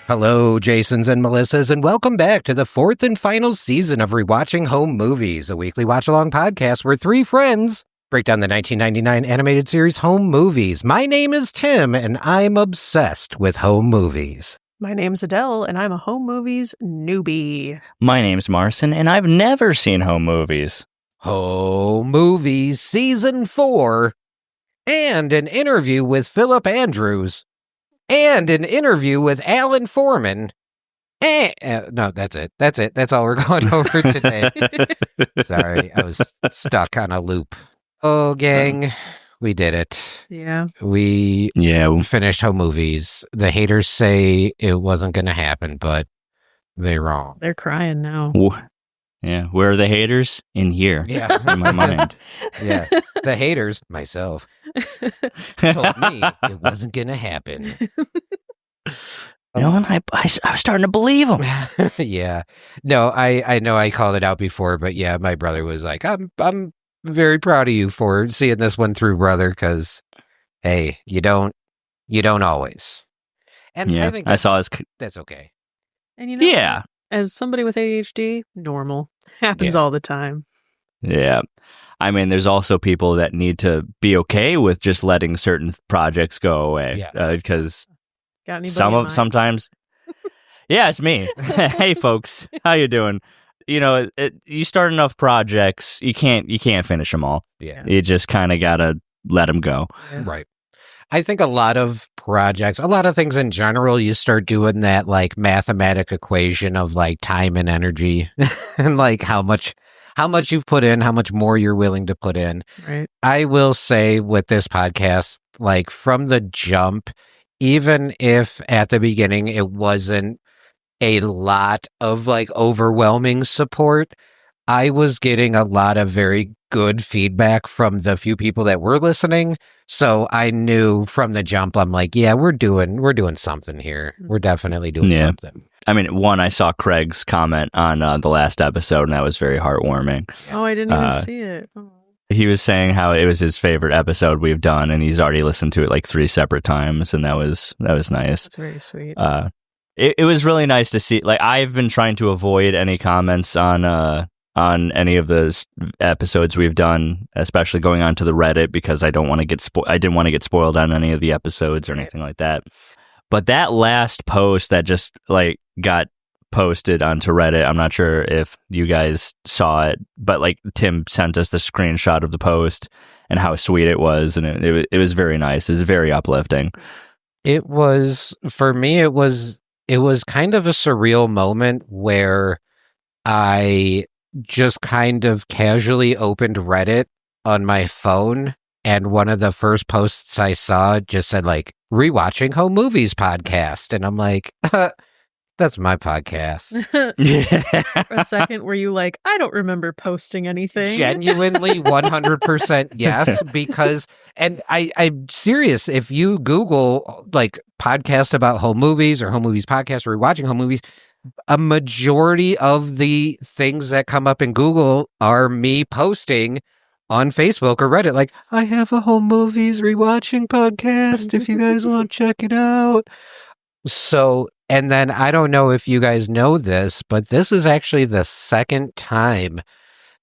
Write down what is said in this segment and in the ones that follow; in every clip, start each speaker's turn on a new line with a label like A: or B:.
A: Hello, Jasons and Melissas, and welcome back to the fourth and final season of Rewatching Home Movies, a weekly watch-along podcast where three friends break down the 1999 animated series Home Movies. My name is Tim, and I'm obsessed with home movies.
B: My name's Adele, and I'm a home movies newbie.
C: My name's Marcin, and I've never seen home movies.
A: Home Movies Season 4, and an interview with Philip Andrews. And an interview with Alan Foreman. No, that's it. That's all we're going over today. Sorry, I was stuck on a loop. Oh, gang, we did it.
B: Yeah.
A: We finished Home Movies. The haters say it wasn't going to happen, but they're wrong.
B: They're crying now.
C: Yeah, where are the haters? In here.
A: Yeah.
C: In my mind.
A: Yeah. The haters, myself, told me it wasn't going to happen.
C: And I was starting to believe them.
A: Yeah. No, I know I called it out before, but yeah, my brother was like, I'm very proud of you for seeing this one through, brother, because, hey, you don't always. And
C: yeah,
A: I think
C: I saw his...
A: that's okay.
B: And you know,
C: yeah.
B: As somebody with ADHD, normal. Happens all the time.
C: Yeah. I mean, there's also people that need to be okay with just letting certain projects go away.
A: Yeah.
C: Because
B: sometimes...
C: Yeah, it's me. Hey, folks. How you doing? You know, you start enough projects, you can't finish them all.
A: Yeah.
C: You just kind of got to let them go.
B: Yeah.
A: Right. I think a lot of projects, a lot of things in general, you start doing that like mathematic equation of like time and energy and like how much you've put in, how much more you're willing to put in.
B: Right.
A: I will say with this podcast, like from the jump, even if at the beginning it wasn't a lot of like overwhelming support, I was getting a lot of very good feedback from the few people that were listening. So I knew from the jump, I'm like, yeah, we're doing something here. We're definitely doing something.
C: I mean, I saw Craig's comment on the last episode, and that was very heartwarming.
B: Oh, I didn't even see it. Oh.
C: He was saying how it was his favorite episode we've done, and he's already listened to it like 3 separate times, and that was nice.
B: That's very sweet.
C: It was really nice to see. Like, I've been trying to avoid any comments on any of those episodes we've done, especially going onto the Reddit, because I don't want to get I didn't want to get spoiled on any of the episodes or anything like that. But that last post that just like got posted onto Reddit, I'm not sure if you guys saw it, but like Tim sent us the screenshot of the post and how sweet it was, and it was very nice. It was very uplifting.
A: It was, for me, it was kind of a surreal moment where I just kind of casually opened Reddit on my phone, and one of the first posts I saw just said like Rewatching Home Movies podcast, and I'm like, that's my podcast.
B: For a second, were you like, I don't remember posting anything?
A: Genuinely 100% yes, because, and I'm serious, if you Google like podcast about home movies or home movies podcast or Rewatching Home Movies, a majority of the things that come up in Google are me posting on Facebook or Reddit, like, I have a home movies rewatching podcast if you guys want to check it out. So, and then I don't know if you guys know this, but this is actually the second time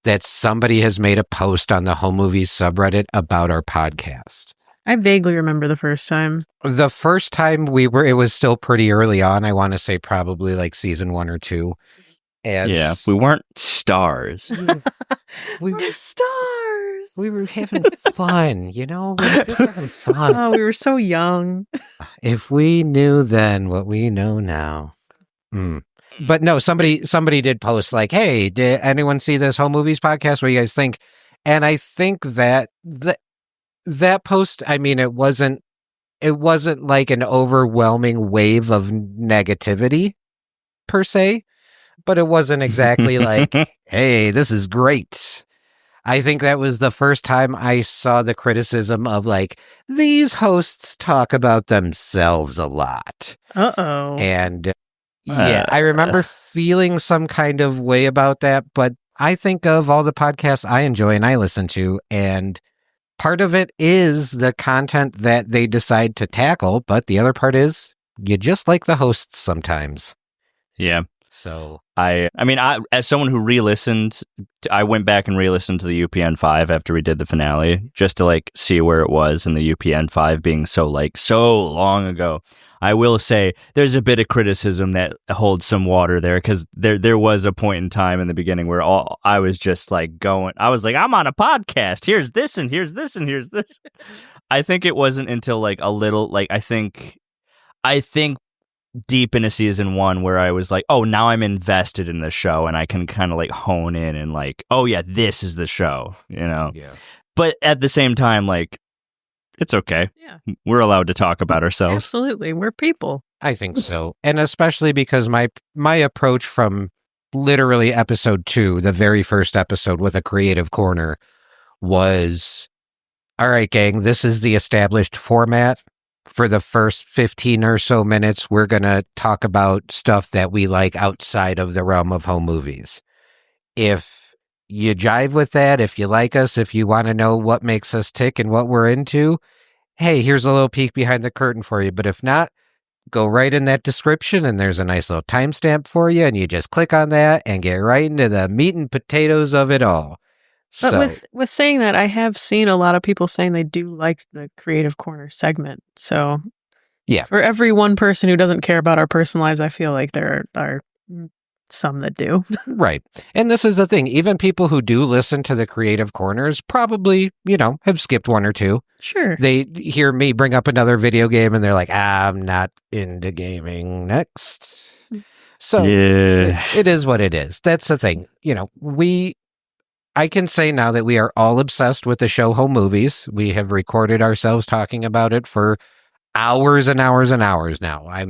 A: that somebody has made a post on the home movies subreddit about our podcast.
B: I vaguely remember the first time.
A: The first time it was still pretty early on. I want to say probably like season 1 or 2. And
C: yeah, we weren't stars.
B: We were stars.
A: We were having fun, you know? We were just having fun.
B: Oh, we were so young.
A: If we knew then what we know now. But no, somebody did post like, hey, did anyone see this home movies podcast? What do you guys think? And I think that that post, I mean, it wasn't like an overwhelming wave of negativity per se, but it wasn't exactly like, hey, this is great. I think that was the first time I saw the criticism of like, these hosts talk about themselves a lot.
B: Uh-oh.
A: And yeah, I remember feeling some kind of way about that, but I think of all the podcasts I enjoy and I listen to, and part of it is the content that they decide to tackle, but the other part is you just like the hosts sometimes.
C: Yeah.
A: So
C: I mean, as someone who re-listened, I went back and re-listened to the UPN 5 after we did the finale, just to like see where it was in the UPN 5 being so long ago. I will say there's a bit of criticism that holds some water there, because there was a point in time in the beginning where I was just like I was like, I'm on a podcast. Here's this and here's this and here's this. I think it wasn't until like a little, like I think deep into season 1 where I was like, oh, now I'm invested in the show and I can kind of like hone in and like, oh yeah, this is the show, you know?
A: yeah.
C: But at the same time, like, it's okay.
B: Yeah.
C: We're allowed to talk about ourselves.
B: Absolutely. We're people.
A: I think so. And especially because my approach from literally episode 2, the very first episode with a creative corner, was, all right, gang, this is the established format. For the first 15 or so minutes, we're going to talk about stuff that we like outside of the realm of home movies. If you jive with that, if you like us, if you want to know what makes us tick and what we're into, hey, here's a little peek behind the curtain for you. But if not, go right in that description and there's a nice little timestamp for you, and you just click on that and get right into the meat and potatoes of it all.
B: But with saying that, I have seen a lot of people saying they do like the Creative Corner segment. So
A: yeah,
B: for every one person who doesn't care about our personal lives, I feel like there are some that do.
A: Right. And this is the thing. Even people who do listen to the Creative Corners probably, have skipped one or two.
B: Sure.
A: They hear me bring up another video game and they're like, I'm not into gaming. Next. So it is what it is. That's the thing. I can say now that we are all obsessed with the show Home Movies. We have recorded ourselves talking about it for hours and hours and hours now. I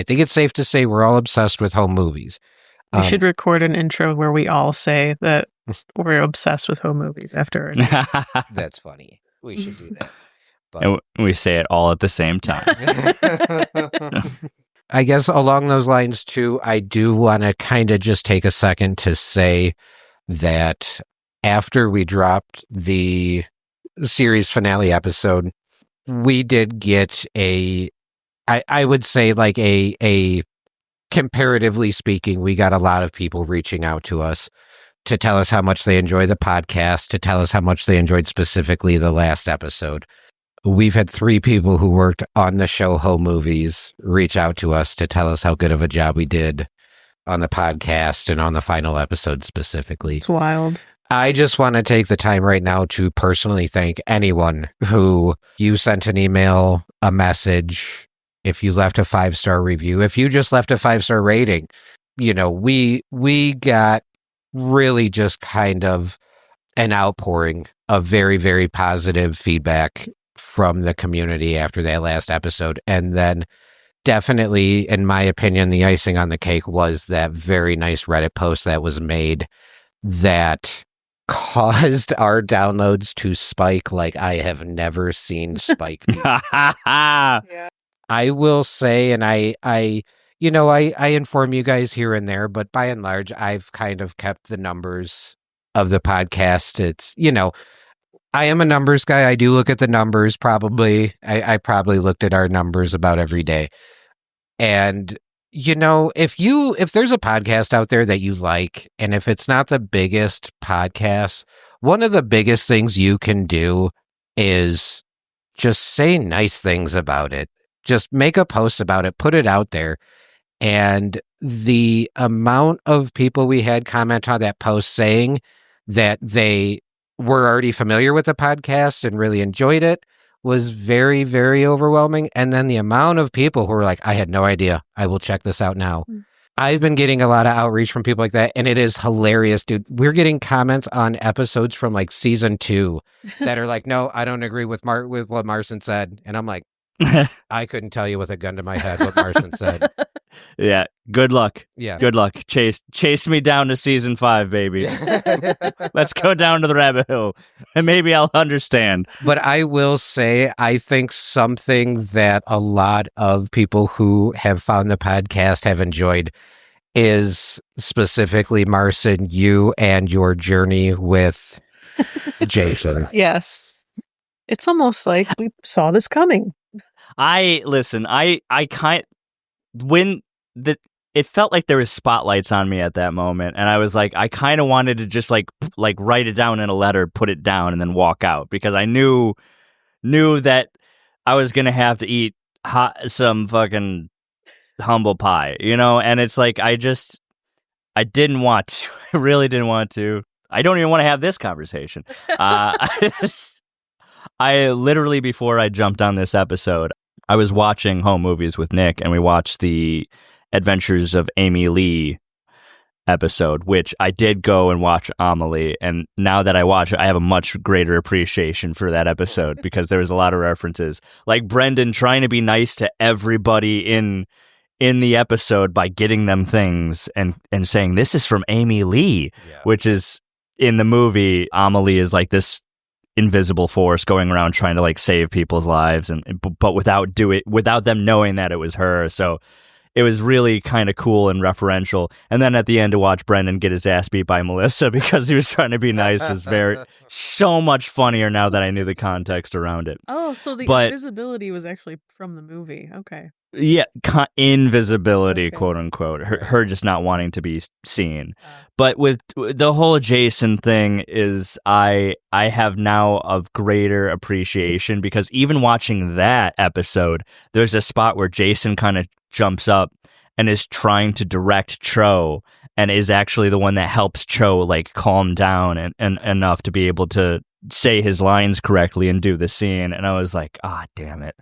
A: think it's safe to say we're all obsessed with home movies.
B: We should record an intro where we all say that we're obsessed with home movies after.
A: That's funny. We should do that. But
C: and we say it all at the same time.
A: I guess along those lines too, I do want to kind of just take a second to say that after we dropped the series finale episode, we did get I would say like a comparatively speaking, we got a lot of people reaching out to us to tell us how much they enjoy the podcast, to tell us how much they enjoyed specifically the last episode. We've had 3 people who worked on the show Home Movies reach out to us to tell us how good of a job we did on the podcast and on the final episode specifically.
B: It's wild.
A: I just want to take the time right now to personally thank anyone who you sent an email, a message, if you left a 5-star review, if you just left a 5-star rating. We got really just kind of an outpouring of very, very positive feedback from the community after that last episode. And then definitely, in my opinion, the icing on the cake was that very nice Reddit post that was made that caused our downloads to spike like I have never seen spike.
B: Yeah.
A: I will say, and I inform you guys here and there, but by and large, I've kind of kept the numbers of the podcast. It's, I am a numbers guy. I do look at the numbers probably. I probably looked at our numbers about every day. And, if there's a podcast out there that you like, and if it's not the biggest podcast, one of the biggest things you can do is just say nice things about it. Just make a post about it, put it out there. And the amount of people we had comment on that post saying that they were already familiar with the podcast and really enjoyed it was very, very overwhelming. And then the amount of people who were like, I had no idea. I will check this out now. I've been getting a lot of outreach from people like that, and it is hilarious, dude. We're getting comments on episodes from like season 2 that are like, no, I don't agree with what Marcin said. And I'm like, I couldn't tell you with a gun to my head what Marcin said.
C: Yeah. Good luck.
A: Yeah.
C: Good luck. Chase me down to season 5, baby. Let's go down to the rabbit hole and maybe I'll understand.
A: But I will say, I think something that a lot of people who have found the podcast have enjoyed is specifically, Marcin, you and your journey with Jason.
B: Yes. It's almost like we saw this coming.
C: It felt like there was spotlights on me at that moment, and I was like, I kind of wanted to just like write it down in a letter, put it down, and then walk out, because I knew that I was gonna have to eat some fucking humble pie, and it's like I didn't want to. I really didn't want to. I don't even want to have this conversation. I literally, before I jumped on this episode, I was watching home movies with Nick, and we watched the Adventures of Amy Lee episode, which I did go and watch Amelie, and now that I watch it, I have a much greater appreciation for that episode because there was a lot of references, like Brendan trying to be nice to everybody in the episode by getting them things and saying, this is from Amy Lee, which is, in the movie, Amelie is like this invisible force going around trying to like save people's lives, but without them knowing that it was her. So it was really kind of cool and referential. And then at the end, to watch Brendan get his ass beat by Melissa because he was trying to be nice was so much funnier now that I knew the context around it.
B: Oh, so the invisibility was actually from the movie. Okay.
C: Yeah, invisibility, quote unquote. Her just not wanting to be seen. But with the whole Jason thing is, I have now a greater appreciation, because even watching that episode, there's a spot where Jason kind of jumps up and is trying to direct Cho, and is actually the one that helps Cho like calm down and enough to be able to say his lines correctly and do the scene. And I was like, damn it.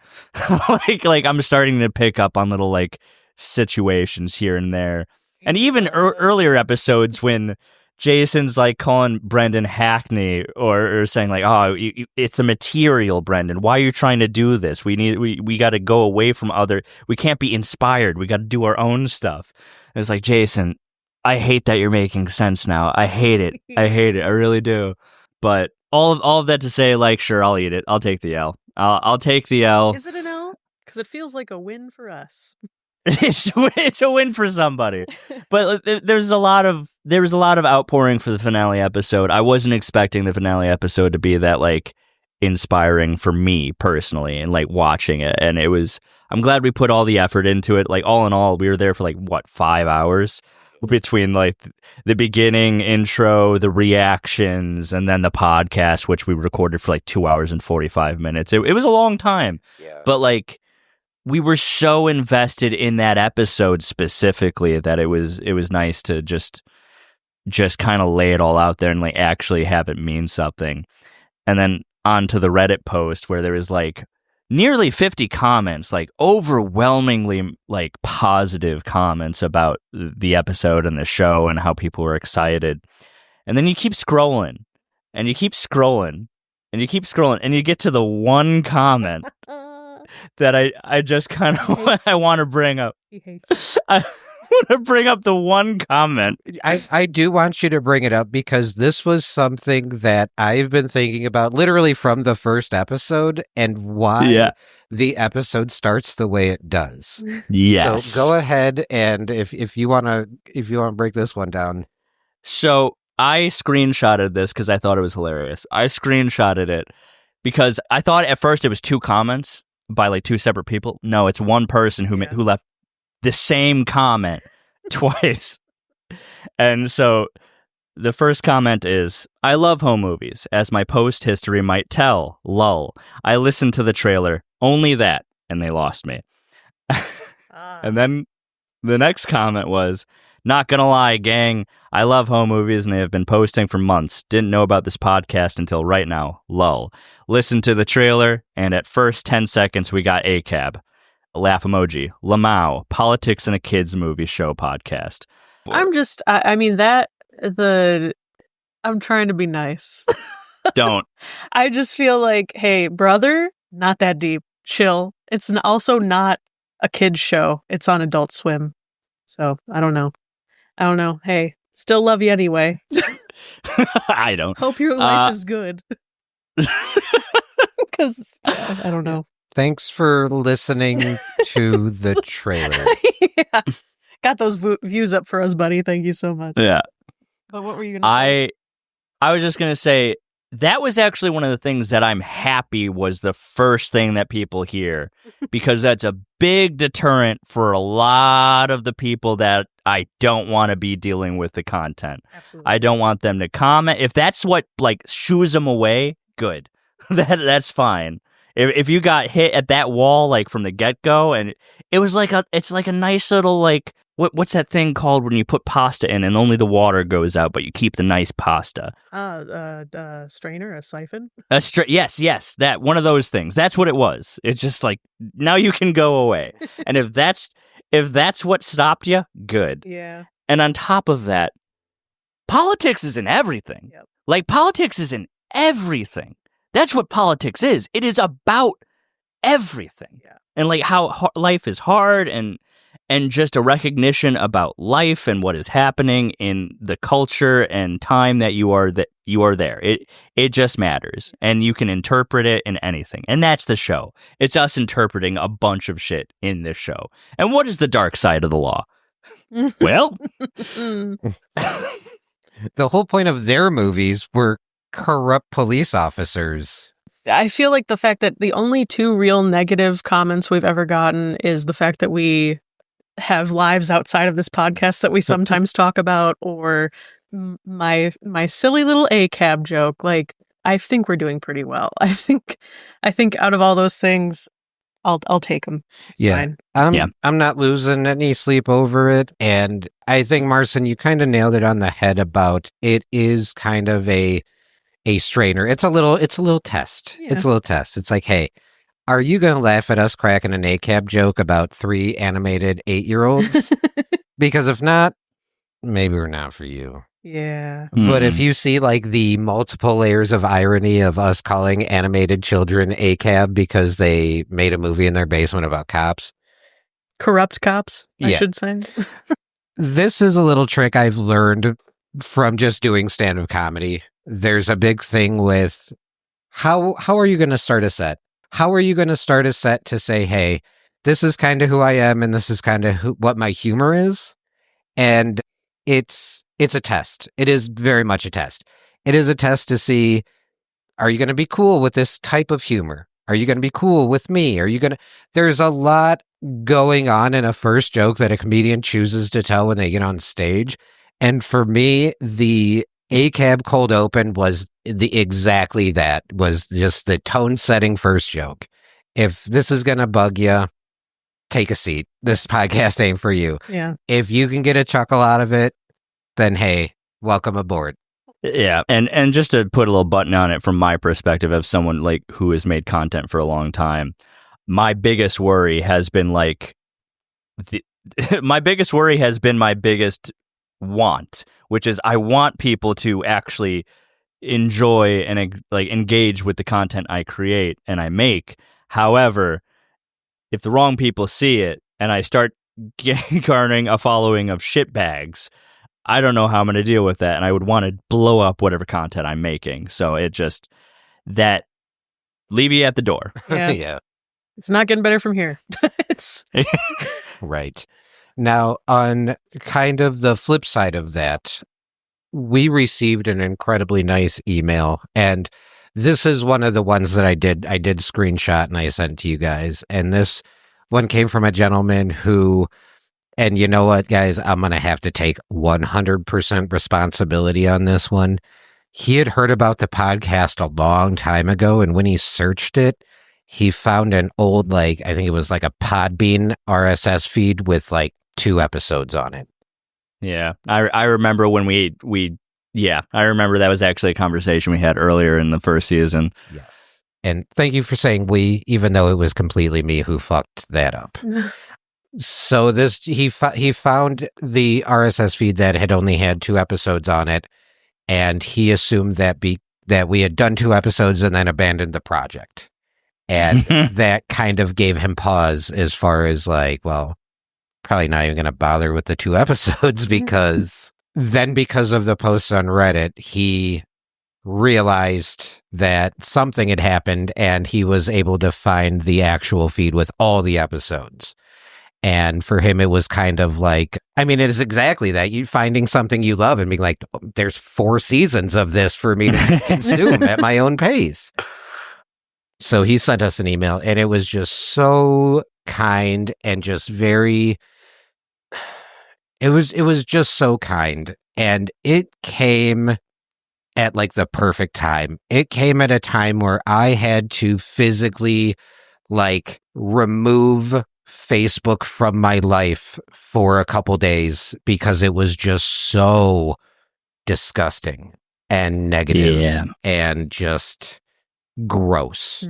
C: like I'm starting to pick up on little like situations here and there. And even earlier episodes when Jason's like calling Brendan Hackney or saying like, it's the material, Brendan. Why are you trying to do this? We got to go away from we can't be inspired. We got to do our own stuff. And it's like, Jason, I hate that you're making sense now. I hate it. I really do. But all of that to say, like, sure, I'll eat it. I'll take the L. I'll take the L.
B: Is it an L? Because it feels like a win for us.
C: It's a win for somebody. But there was a lot of outpouring for the finale episode. I wasn't expecting the finale episode to be that like inspiring for me personally, and like watching it. And I'm glad we put all the effort into it. Like, all in all, we were there for like 5 hours between like the beginning intro, the reactions, and then the podcast, which we recorded for like 2 hours and 45 minutes. It was a long time, but like we were so invested in that episode specifically that it was nice to just kind of lay it all out there and like actually have it mean something. And then on to the Reddit post where there was like nearly 50 comments, like overwhelmingly like positive comments about the episode and the show and how people were excited. And then you keep scrolling and you keep scrolling and you keep scrolling and you get to the one comment that I just kind of I want to bring up.
B: He hates it.
C: I want to bring up the one comment.
A: I do want you to bring it up because this was something that I've been thinking about literally from the first episode, and why the episode starts the way it does.
C: Yes.
A: So go ahead, and if you want to break this one down.
C: So I screenshotted this because I thought it was hilarious. I screenshotted it because I thought at first it was 2 comments by like 2 separate people. No, it's one person who left the same comment twice. And so the first comment is, I love home movies, as my post history might tell, lol. I listened to the trailer, only that, and they lost me. And then the next comment was, not gonna lie, gang, I love home movies and they have been posting for months. Didn't know about this podcast until right now, lol. Listened to the trailer, and at first 10 seconds we got ACAB. Laugh emoji. Lamau, politics in a kids movie show podcast.
B: I'm trying to be nice.
C: Don't.
B: I just feel like, hey, brother, not that deep. Chill. It's also not a kids show. It's on Adult Swim. So I don't know. Hey, still love you anyway.
C: I don't.
B: Hope your life is good. Because I don't know.
A: Thanks for listening to the trailer.
B: Yeah. Got those views up for us, buddy. Thank you so much.
C: Yeah.
B: But what were you going to say?
C: I was just going to say, that was actually one of the things that I'm happy was the first thing that people hear, because that's a big deterrent for a lot of the people that I don't want to be dealing with the content.
B: Absolutely.
C: I don't want them to comment. If that's what like shoos them away, good. That's fine. If you got hit at that wall like from the get-go, and it was like it's like a nice little like what's that thing called when you put pasta in and only the water goes out but you keep the nice pasta?
B: Strainer, a siphon?
C: Yes, that one of those things. That's what it was. It's just like now you can go away. And if that's what stopped you, good.
B: Yeah.
C: And on top of that, politics is in everything.
B: Yep.
C: Like politics is in everything. That's what politics is. It is about everything.
B: Yeah.
C: And like how life is hard and just a recognition about life and what is happening in the culture and time that you are there. It just matters, and you can interpret it in anything. And that's the show. It's us interpreting a bunch of shit in this show. And what is the dark side of the law? Well,
A: the whole point of their movies were corrupt police officers.
B: I feel like the fact that the only two real negative comments we've ever gotten is the fact that we have lives outside of this podcast that we sometimes talk about, or my silly little ACAB joke. Like, I think we're doing pretty well. I think out of all those things, I'll take them. It's fine.
A: I'm not losing any sleep over it, and I think Marcin, you kind of nailed it on the head about it is kind of a strainer. It's a little test.
B: Yeah.
A: It's a little test. It's like, hey, are you going to laugh at us cracking an ACAB joke about 3 animated 8-year-olds? Because if not, maybe we're not for you.
B: Yeah.
A: But if you see like the multiple layers of irony of us calling animated children ACAB because they made a movie in their basement about cops.
B: Corrupt cops, I
A: Yeah.
B: should say.
A: This is a little trick I've learned from just doing stand-up comedy. There's a big thing with how are you going to start a set? How are you going to start a set to say, hey, this is kind of who I am and this is kind of what my humor is? And it's a test. It is very much a test. It is a test to see, are you going to be cool with this type of humor? Are you going to be cool with me? There's a lot going on in a first joke that a comedian chooses to tell when they get on stage. And for me, the ACAB cold open was exactly that, was just the tone setting first joke. If this is going to bug you, take a seat. This podcast ain't for you.
B: Yeah.
A: If you can get a chuckle out of it, then hey, welcome aboard.
C: Yeah, and just to put a little button on it from my perspective of someone like who has made content for a long time, my biggest worry has been like my biggest want, which is I want people to actually enjoy and like engage with the content I create and I make. However, if the wrong people see it and I start garnering a following of shitbags, I don't know how I'm going to deal with that, and I would want to blow up whatever content I'm making. So it just that leave you at the door.
B: Yeah.
A: Yeah.
B: It's not getting better from here. It's
A: Right. Now, on kind of the flip side of that, we received an incredibly nice email, and this is one of the ones that I did screenshot and I sent to you guys. And this one came from a gentleman who, and you know what, guys, I'm going to have to take 100% responsibility on this one. He had heard about the podcast a long time ago, and when he searched it, he found an old, like, I think it was like a Podbean RSS feed with like 2 episodes on it.
C: Yeah, I remember when I remember that was actually a conversation we had earlier in the first season.
A: Yes. And thank you for saying we, even though it was completely me who fucked that up. So this he found the RSS feed that had only had 2 episodes on it, and he assumed that we had done 2 episodes and then abandoned the project. And that kind of gave him pause as far as like, well, probably not even going to bother with the 2 episodes because of the posts on Reddit, he realized that something had happened and he was able to find the actual feed with all the episodes. And for him, it was kind of like, I mean, it is exactly that. You finding something you love and being like, "Oh, there's 4 seasons of this for me to consume at my own pace." So he sent us an email, and it was just so kind and just very, it was just so kind. And it came at like the perfect time. It came at a time where I had to physically like remove Facebook from my life for a couple days because it was just so disgusting and negative and just gross.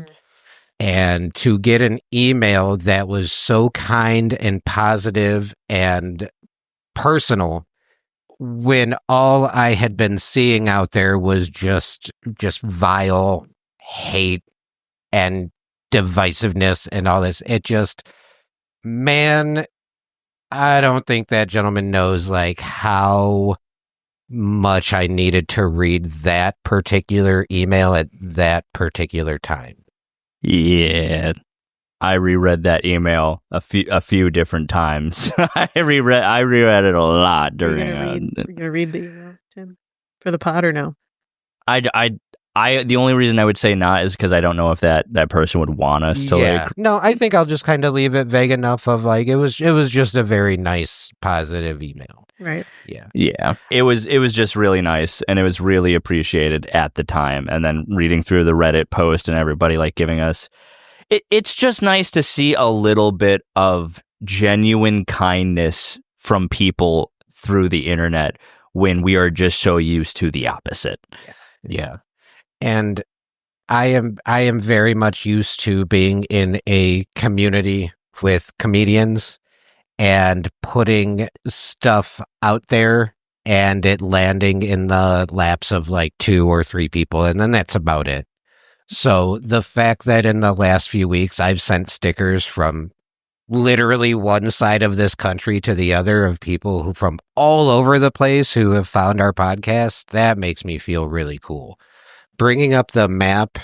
A: And to get an email that was so kind and positive and personal when all I had been seeing out there was just vile hate and divisiveness and all this, it just, man, I don't think that gentleman knows like how much I needed to read that particular email at that particular time.
C: Yeah. I reread that email a few different times. I reread it a lot during.
B: You're gonna read the email, Tim, for the pod or no?
C: The only reason I would say not is because I don't know if that person would want us to like.
A: No, I think I'll just kind of leave it vague enough of like it was just a very nice positive email.
B: Right.
C: Yeah. It was just really nice, and it was really appreciated at the time. And then reading through the Reddit post and everybody like giving us, it's just nice to see a little bit of genuine kindness from people through the internet when we are just so used to the opposite.
A: Yeah. And I am very much used to being in a community with comedians and putting stuff out there and it landing in the laps of like 2 or 3 people, and then that's about it. So the fact that in the last few weeks I've sent stickers from literally one side of this country to the other of people who from all over the place who have found our podcast, that makes me feel really cool. Bringing up the map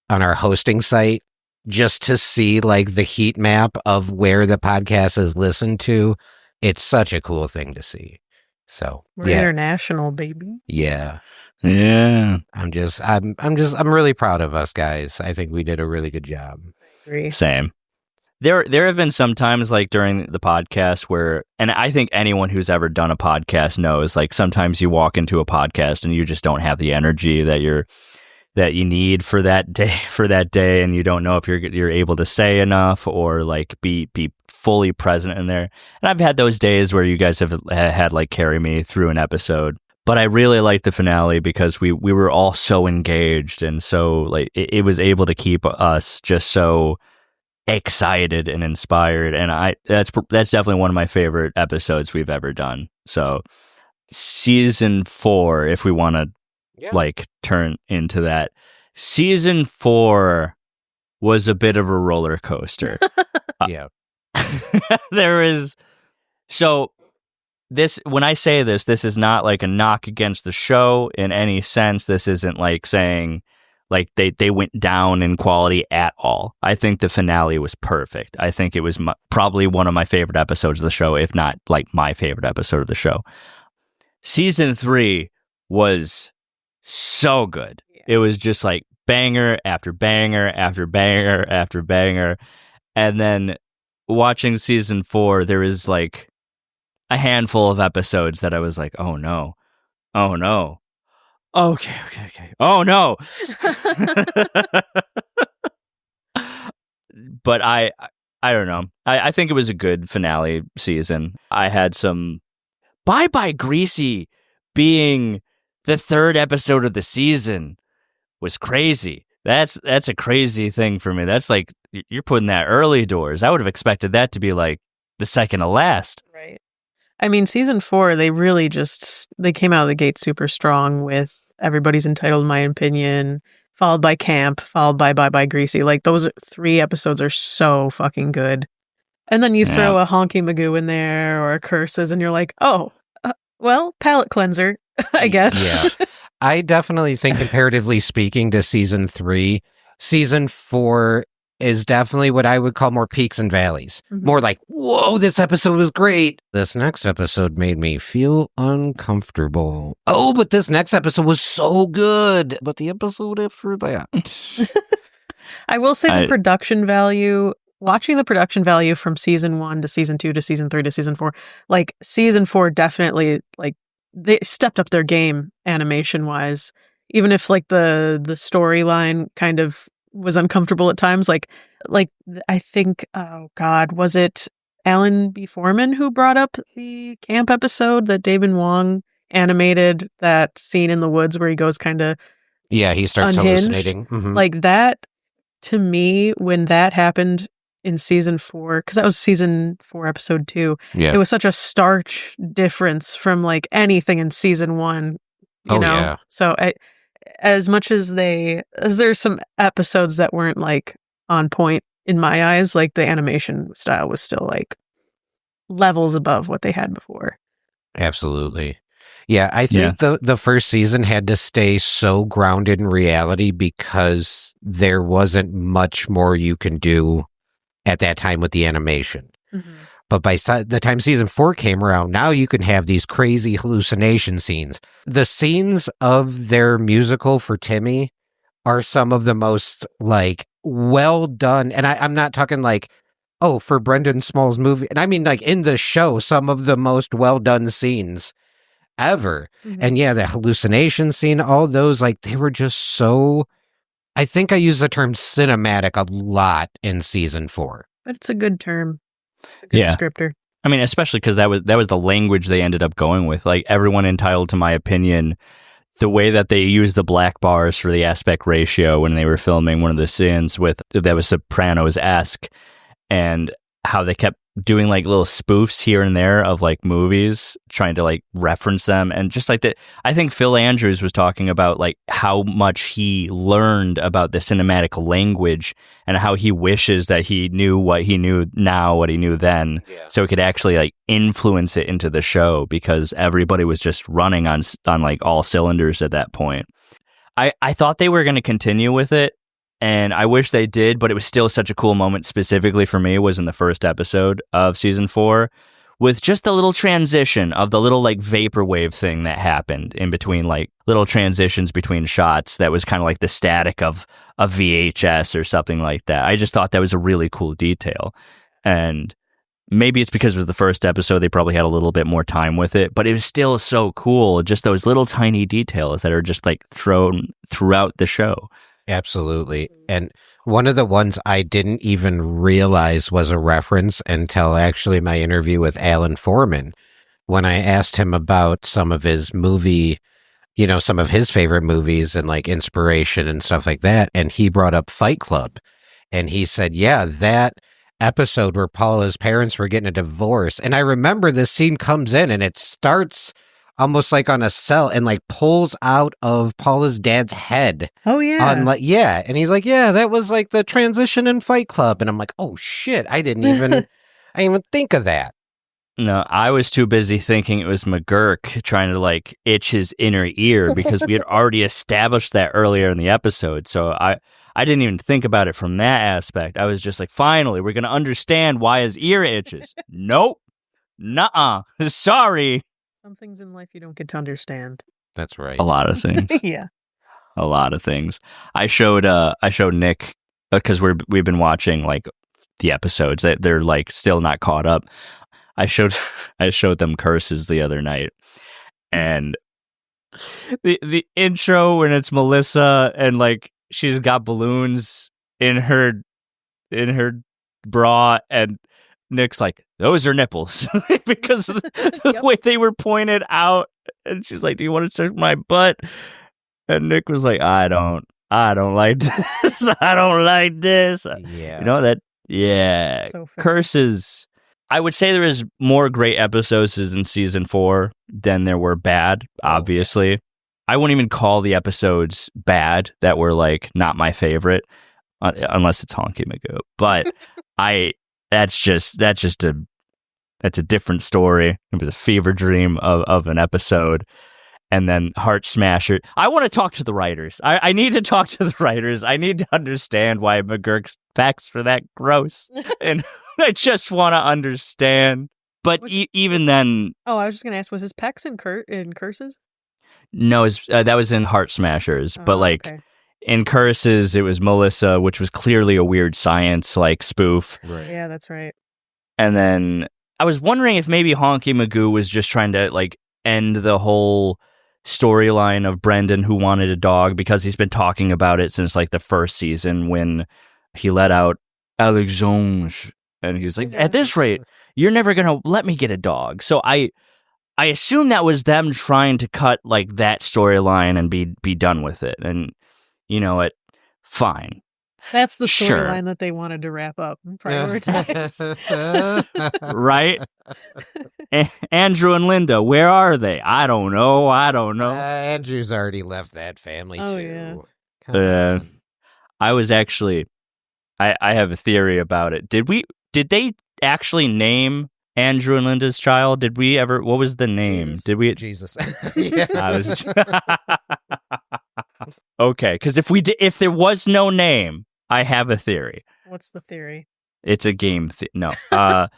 A: on our hosting site just to see like the heat map of where the podcast is listened to, it's such a cool thing to see. So
B: we're international, baby.
A: Yeah. I'm really proud of us guys. I think we did a really good job.
C: Same. There have been some times like during the podcast where, and I think anyone who's ever done a podcast knows, like sometimes you walk into a podcast and you just don't have the energy that you need for that day, and you don't know if you're able to say enough or like be fully present in there. And I've had those days where you guys have had like carry me through an episode. But I really liked the finale because we were all so engaged, and so like it was able to keep us just so excited and inspired. And that's definitely one of my favorite episodes we've ever done. So season 4, if we want to like turn into that, season 4 was a bit of a roller coaster. There is so. This, when I say this is not like a knock against the show in any sense. This isn't like saying like they went down in quality at all. I think the finale was perfect. I think it was probably one of my favorite episodes of the show, if not like my favorite episode of the show. Season 3 was so good. It was just like banger after banger after banger after banger. And then watching season 4, there is like a handful of episodes that I was like, oh no, okay, oh no. But I don't know. I think it was a good finale season. I had some Bye Bye Greasy being the 3rd episode of the season was crazy. That's a crazy thing for me. That's like you're putting that early doors. I would have expected that to be like the second to last.
B: Right. I mean, season 4, they really they came out of the gate super strong with Everybody's Entitled to My Opinion, followed by Camp, followed by Bye Bye Greasy. Like, those 3 episodes are so fucking good. And then you throw a Honky Magoo in there or a Curses, and you're like, oh, well, palate cleanser, I guess.
A: Yeah. I definitely think, comparatively speaking to season 3, season 4 is definitely what I would call more peaks and valleys.
B: Mhm.
A: More like, whoa, this episode was great. This next episode made me feel uncomfortable. Oh, but this next episode was so good. But the episode after that.
B: I will say the production value, watching the production value from season 1 to season 2 to season 3 to season 4, like season 4 definitely, like they stepped up their game animation wise. Even if like the storyline kind of was uncomfortable at times, like I think, oh God, was it Alan B. Foreman who brought up the camp episode that David Wong animated, that scene in the woods where he goes kind of
A: he starts
B: unhinged?
A: hallucinating. Mm-hmm.
B: Like that, to me, when that happened in season 4, because that was season 4 episode 2, it was such a stark difference from like anything in season 1, you know?
A: Yeah.
B: So as much as there's some episodes that weren't like on point in my eyes, like the animation style was still like levels above what they had before.
A: Absolutely. Yeah, I think the first season had to stay so grounded in reality because there wasn't much more you can do at that time with the animation. Mm-hmm. But by the time season 4 came around, now you can have these crazy hallucination scenes. The scenes of their musical for Timmy are some of the most like well done. And I'm not talking like, oh, for Brendan Small's movie. And I mean like in the show, some of the most well done scenes ever. Mm-hmm. And yeah, the hallucination scene, all those, like they were just so, I think I use the term cinematic a lot in season 4.
B: But it's a good term. It's a good descriptor.
C: I mean, especially because that was the language they ended up going with. Like everyone entitled to my opinion, the way that they used the black bars for the aspect ratio when they were filming one of the scenes with that was Sopranos-esque, and how they kept doing like little spoofs here and there of like movies, trying to like reference them. And just like that, I think Phil Andrews was talking about like how much he learned about the cinematic language and how he wishes that he knew what he knew now, what he knew then, so he could actually like influence it into the show, because everybody was just running on like all cylinders at that point. I thought they were going to continue with it, and I wish they did, but it was still such a cool moment specifically for me was in the first episode of season 4 with just the little transition of the little like vaporwave thing that happened in between, like little transitions between shots that was kind of like the static of a VHS or something like that. I just thought that was a really cool detail. And maybe it's because it was the first episode, they probably had a little bit more time with it, but it was still so cool. Just those little tiny details that are just like thrown throughout the show.
A: Absolutely. And one of the ones I didn't even realize was a reference until actually my interview with Alan Foreman, when I asked him about some of his movie, some of his favorite movies and like inspiration and stuff like that. And he brought up Fight Club. And he said, yeah, that episode where Paula's parents were getting a divorce. And I remember this scene comes in and it starts almost like on a cell and like pulls out of Paula's dad's head.
B: Oh yeah.
A: And he's like, yeah, that was like the transition in Fight Club. And I'm like, oh shit, I didn't even think of that.
C: No, I was too busy thinking it was McGurk trying to like itch his inner ear, because we had already established that earlier in the episode. So I didn't even think about it from that aspect. I was just like, finally, we're going to understand why his ear itches. Nope. Nuh-uh. Sorry.
B: Some things in life you don't get to understand.
A: That's right.
C: A lot of things.
B: Yeah.
C: A lot of things. I showed Nick, because we've been watching like the episodes that they're like still not caught up. I showed them Curses the other night, and the intro when it's Melissa and like she's got balloons in her bra, and Nick's like, those are nipples, because of the way they were pointed out. And she's like, do you want to check my butt? And Nick was like, I don't like this. I don't like this.
A: Yeah.
C: Yeah.
B: So
C: Curses. I would say there is more great episodes in season 4 than there were bad, obviously. I wouldn't even call the episodes bad that were like not my favorite, unless it's Honky Magoo. But that's a different story. It was a fever dream of an episode. And then Heart Smasher. I want to talk to the writers. I need to talk to the writers. I need to understand why McGurk's facts were that gross. And I just want to understand. But even then...
B: Oh, I was just going to ask, was his pecs in Curses?
C: No, that was in Heart Smashers. But
B: okay.
C: In Curses, it was Melissa, which was clearly a weird science spoof.
A: Right.
B: Yeah, that's right.
C: And then I was wondering if maybe Honky Magoo was just trying to end the whole storyline of Brendan who wanted a dog, because he's been talking about it since the first season when he let out Alexandre, and he was like, at this rate you're never gonna let me get a dog. So I assume that was them trying to cut that storyline and be done with it. And you know what, fine,
B: that's the
C: sure.
B: storyline that they wanted to wrap up and prioritize.
C: Right? Andrew and Linda, where are they? I don't know.
A: Andrew's already left that family too.
B: Yeah.
C: I was actually, I have a theory about it. Did they actually name Andrew and Linda's child? Did we ever? What was the name?
A: Jesus.
C: Did we?
A: Jesus.
C: Okay, because if there was no name, I have a theory.
B: What's the theory?
C: It's a game. No. A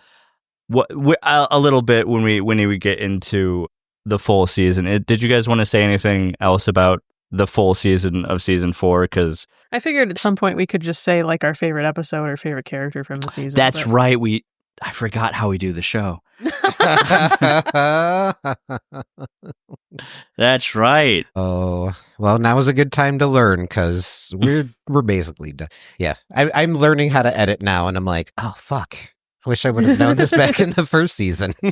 C: little bit when we get into the full season. Did you guys want to say anything else about the full season of season 4? Because
B: I figured at some point we could just say our favorite episode or favorite character from the season.
C: That's right. I forgot how we do the show. That's right.
A: Oh, well, now is a good time to learn, because we're basically done. Yeah, I'm learning how to edit now, and I'm like, oh fuck, wish I would have known this back in the first season.
B: Oh,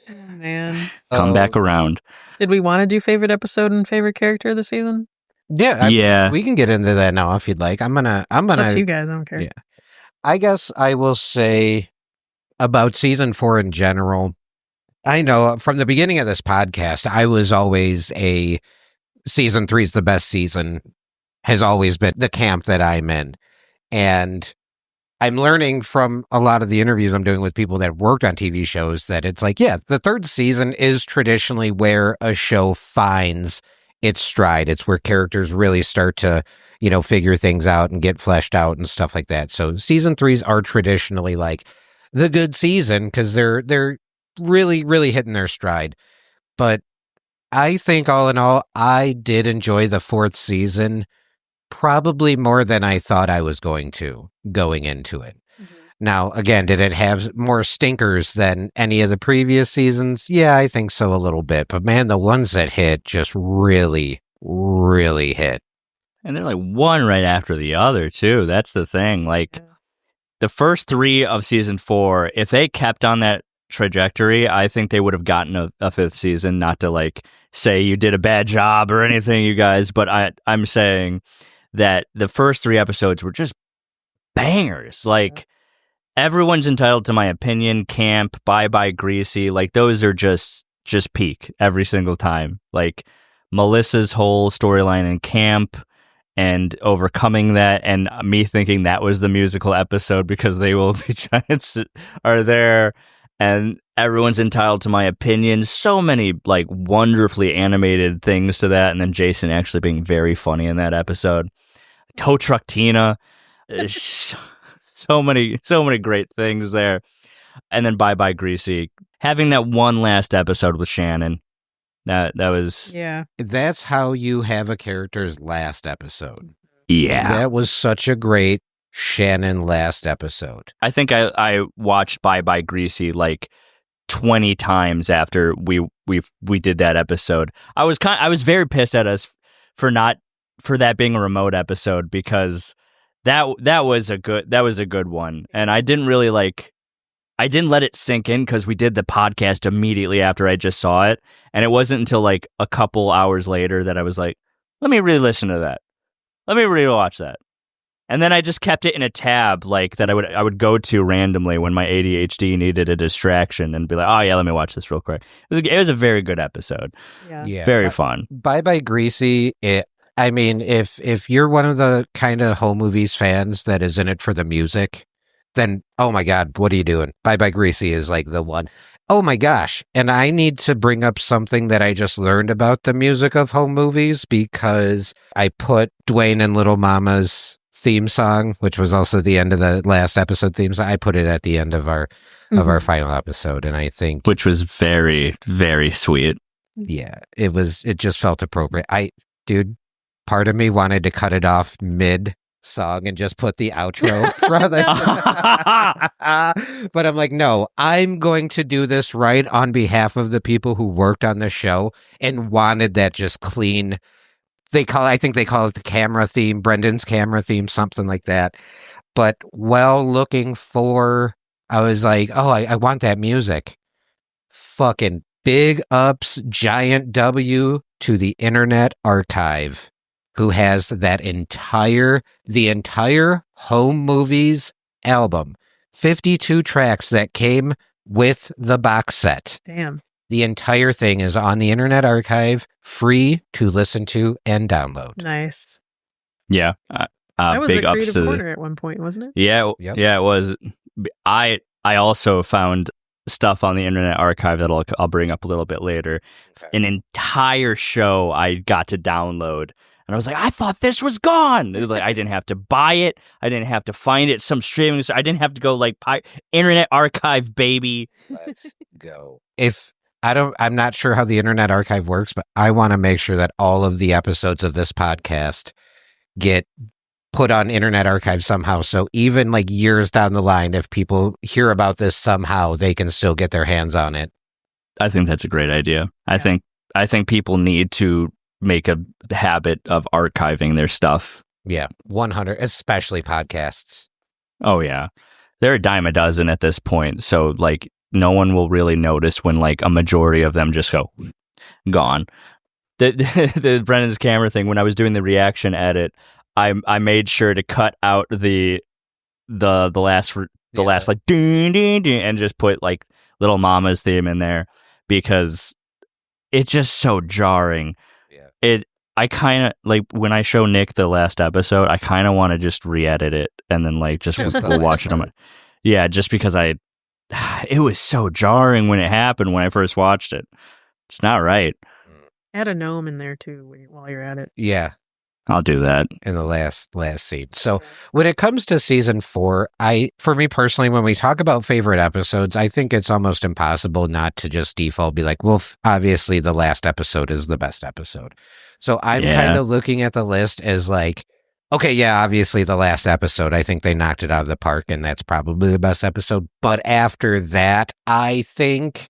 B: man,
C: come back around.
B: Did we want to do favorite episode and favorite character of the season?
A: Yeah, we can get into that now if you'd like. I'm gonna.
B: It's up to you guys. I don't care.
A: Yeah, I guess I will say about season 4 in general. I know from the beginning of this podcast, I was always season 3 is the best season, has always been the camp that I'm in. And I'm learning from a lot of the interviews I'm doing with people that have worked on TV shows that it's the third season is traditionally where a show finds its stride. It's where characters really start to, figure things out and get fleshed out and stuff like that. So season 3s are traditionally the good season because they're really, really hitting their stride. But I think all in all, I did enjoy the 4th season probably more than I thought I was going into it. Mm-hmm. Now, again, did it have more stinkers than any of the previous seasons? Yeah, I think so a little bit. But man, the ones that hit just really, really hit.
C: And they're one right after the other, too. That's the thing. The first 3 of season 4, if they kept on that trajectory, I think they would have gotten a 5th season. Not to say you did a bad job or anything, you guys, but I'm saying that the first 3 episodes were just bangers. Everyone's entitled to my opinion. Camp, Bye Bye Greasy, those are just peak every single time. Melissa's whole storyline in Camp and overcoming that, and me thinking that was the musical episode because They Will Be Giants are there. And everyone's entitled to my opinion. So many wonderfully animated things to that, and then Jason actually being very funny in that episode. Tow Truck Tina, so many great things there. And then Bye Bye Greasy, having that one last episode with Shannon. That was
A: That's how you have a character's last episode.
C: Yeah,
A: that was such a great Shannon last episode.
C: I think I watched Bye Bye Greasy 20 times after we did that episode. I was very pissed at us for that being a remote episode, because that was a good one, and I didn't really I didn't let it sink in because we did the podcast immediately after I just saw it, and it wasn't until a couple hours later that I was let me re-listen to that, let me re-watch that. And then I just kept it in a tab that I would go to randomly when my ADHD needed a distraction and be oh yeah, let me watch this real quick. It was a very good episode.
B: Yeah.
C: Very fun.
A: Bye Bye Greasy. If you're one of the kind of home movies fans that is in it for the music, then, oh my God, what are you doing? Bye Bye Greasy is like the one. Oh my gosh. And I need to bring up something that I just learned about the music of home movies, because I put Dwayne and Little Mama's theme song, which was also the end of the last episode theme song. I put it at the end of our final episode. And I think,
C: which was very, very sweet.
A: Yeah, it just felt appropriate. Dude, part of me wanted to cut it off mid song and just put the outro rather. But I'm like, no, I'm going to do this right on behalf of the people who worked on the show and wanted that just clean. I think they call it the camera theme, Brendan's camera theme, something like that. But while looking for, I was like, oh, I want that music. Fucking big ups, giant W to the Internet Archive, who has the entire Home Movies album, 52 tracks that came with the box set.
B: Damn.
A: The entire thing is on the Internet Archive, free to listen to and download.
B: Nice.
C: Yeah.
B: That was
C: big
B: a
C: ups
B: creative
C: to
B: corner at one point, wasn't it?
C: Yeah.
A: Yep.
C: Yeah, it was. I also found stuff on the Internet Archive that I'll bring up a little bit later.
A: Okay.
C: An entire show I got to download, and I was like, I thought this was gone. It was like I didn't have to buy it, I didn't have to find it some streaming. I didn't have to go like Internet Archive, baby.
A: Let's go. I'm not sure how the Internet Archive works, but I want to make sure that all of the episodes of this podcast get put on Internet Archive somehow. So even like years down the line, if people hear about this somehow, they can still get their hands on it.
C: I think that's a great idea.
B: Yeah.
C: I think people need to make a habit of archiving their stuff.
A: Yeah, 100, especially podcasts.
C: Oh yeah, they're a dime a dozen at this point. So like, no one will really notice when like a majority of them just go gone. The Brendan's camera thing, when I was doing the reaction edit, I made sure to cut out the last like ding ding ding and just put like Little Mama's theme in there, because it's just so jarring. Yeah. I kind of like when I show Nick the last episode, I kind of want to just re-edit it and then like just we'll watch it on my. Yeah, just because it was so jarring when it happened when I first watched it. It's not right.
B: Add a gnome in there too while you're at it.
A: Yeah.
C: I'll do that
A: in the last scene. So when it comes to season 4, for me personally, when we talk about favorite episodes, I think it's almost impossible not to just default be like, well, obviously the last episode is the best episode. So I'm kind of looking at the list as like, okay, yeah, obviously the last episode, I think they knocked it out of the park, and that's probably the best episode. But after that, I think,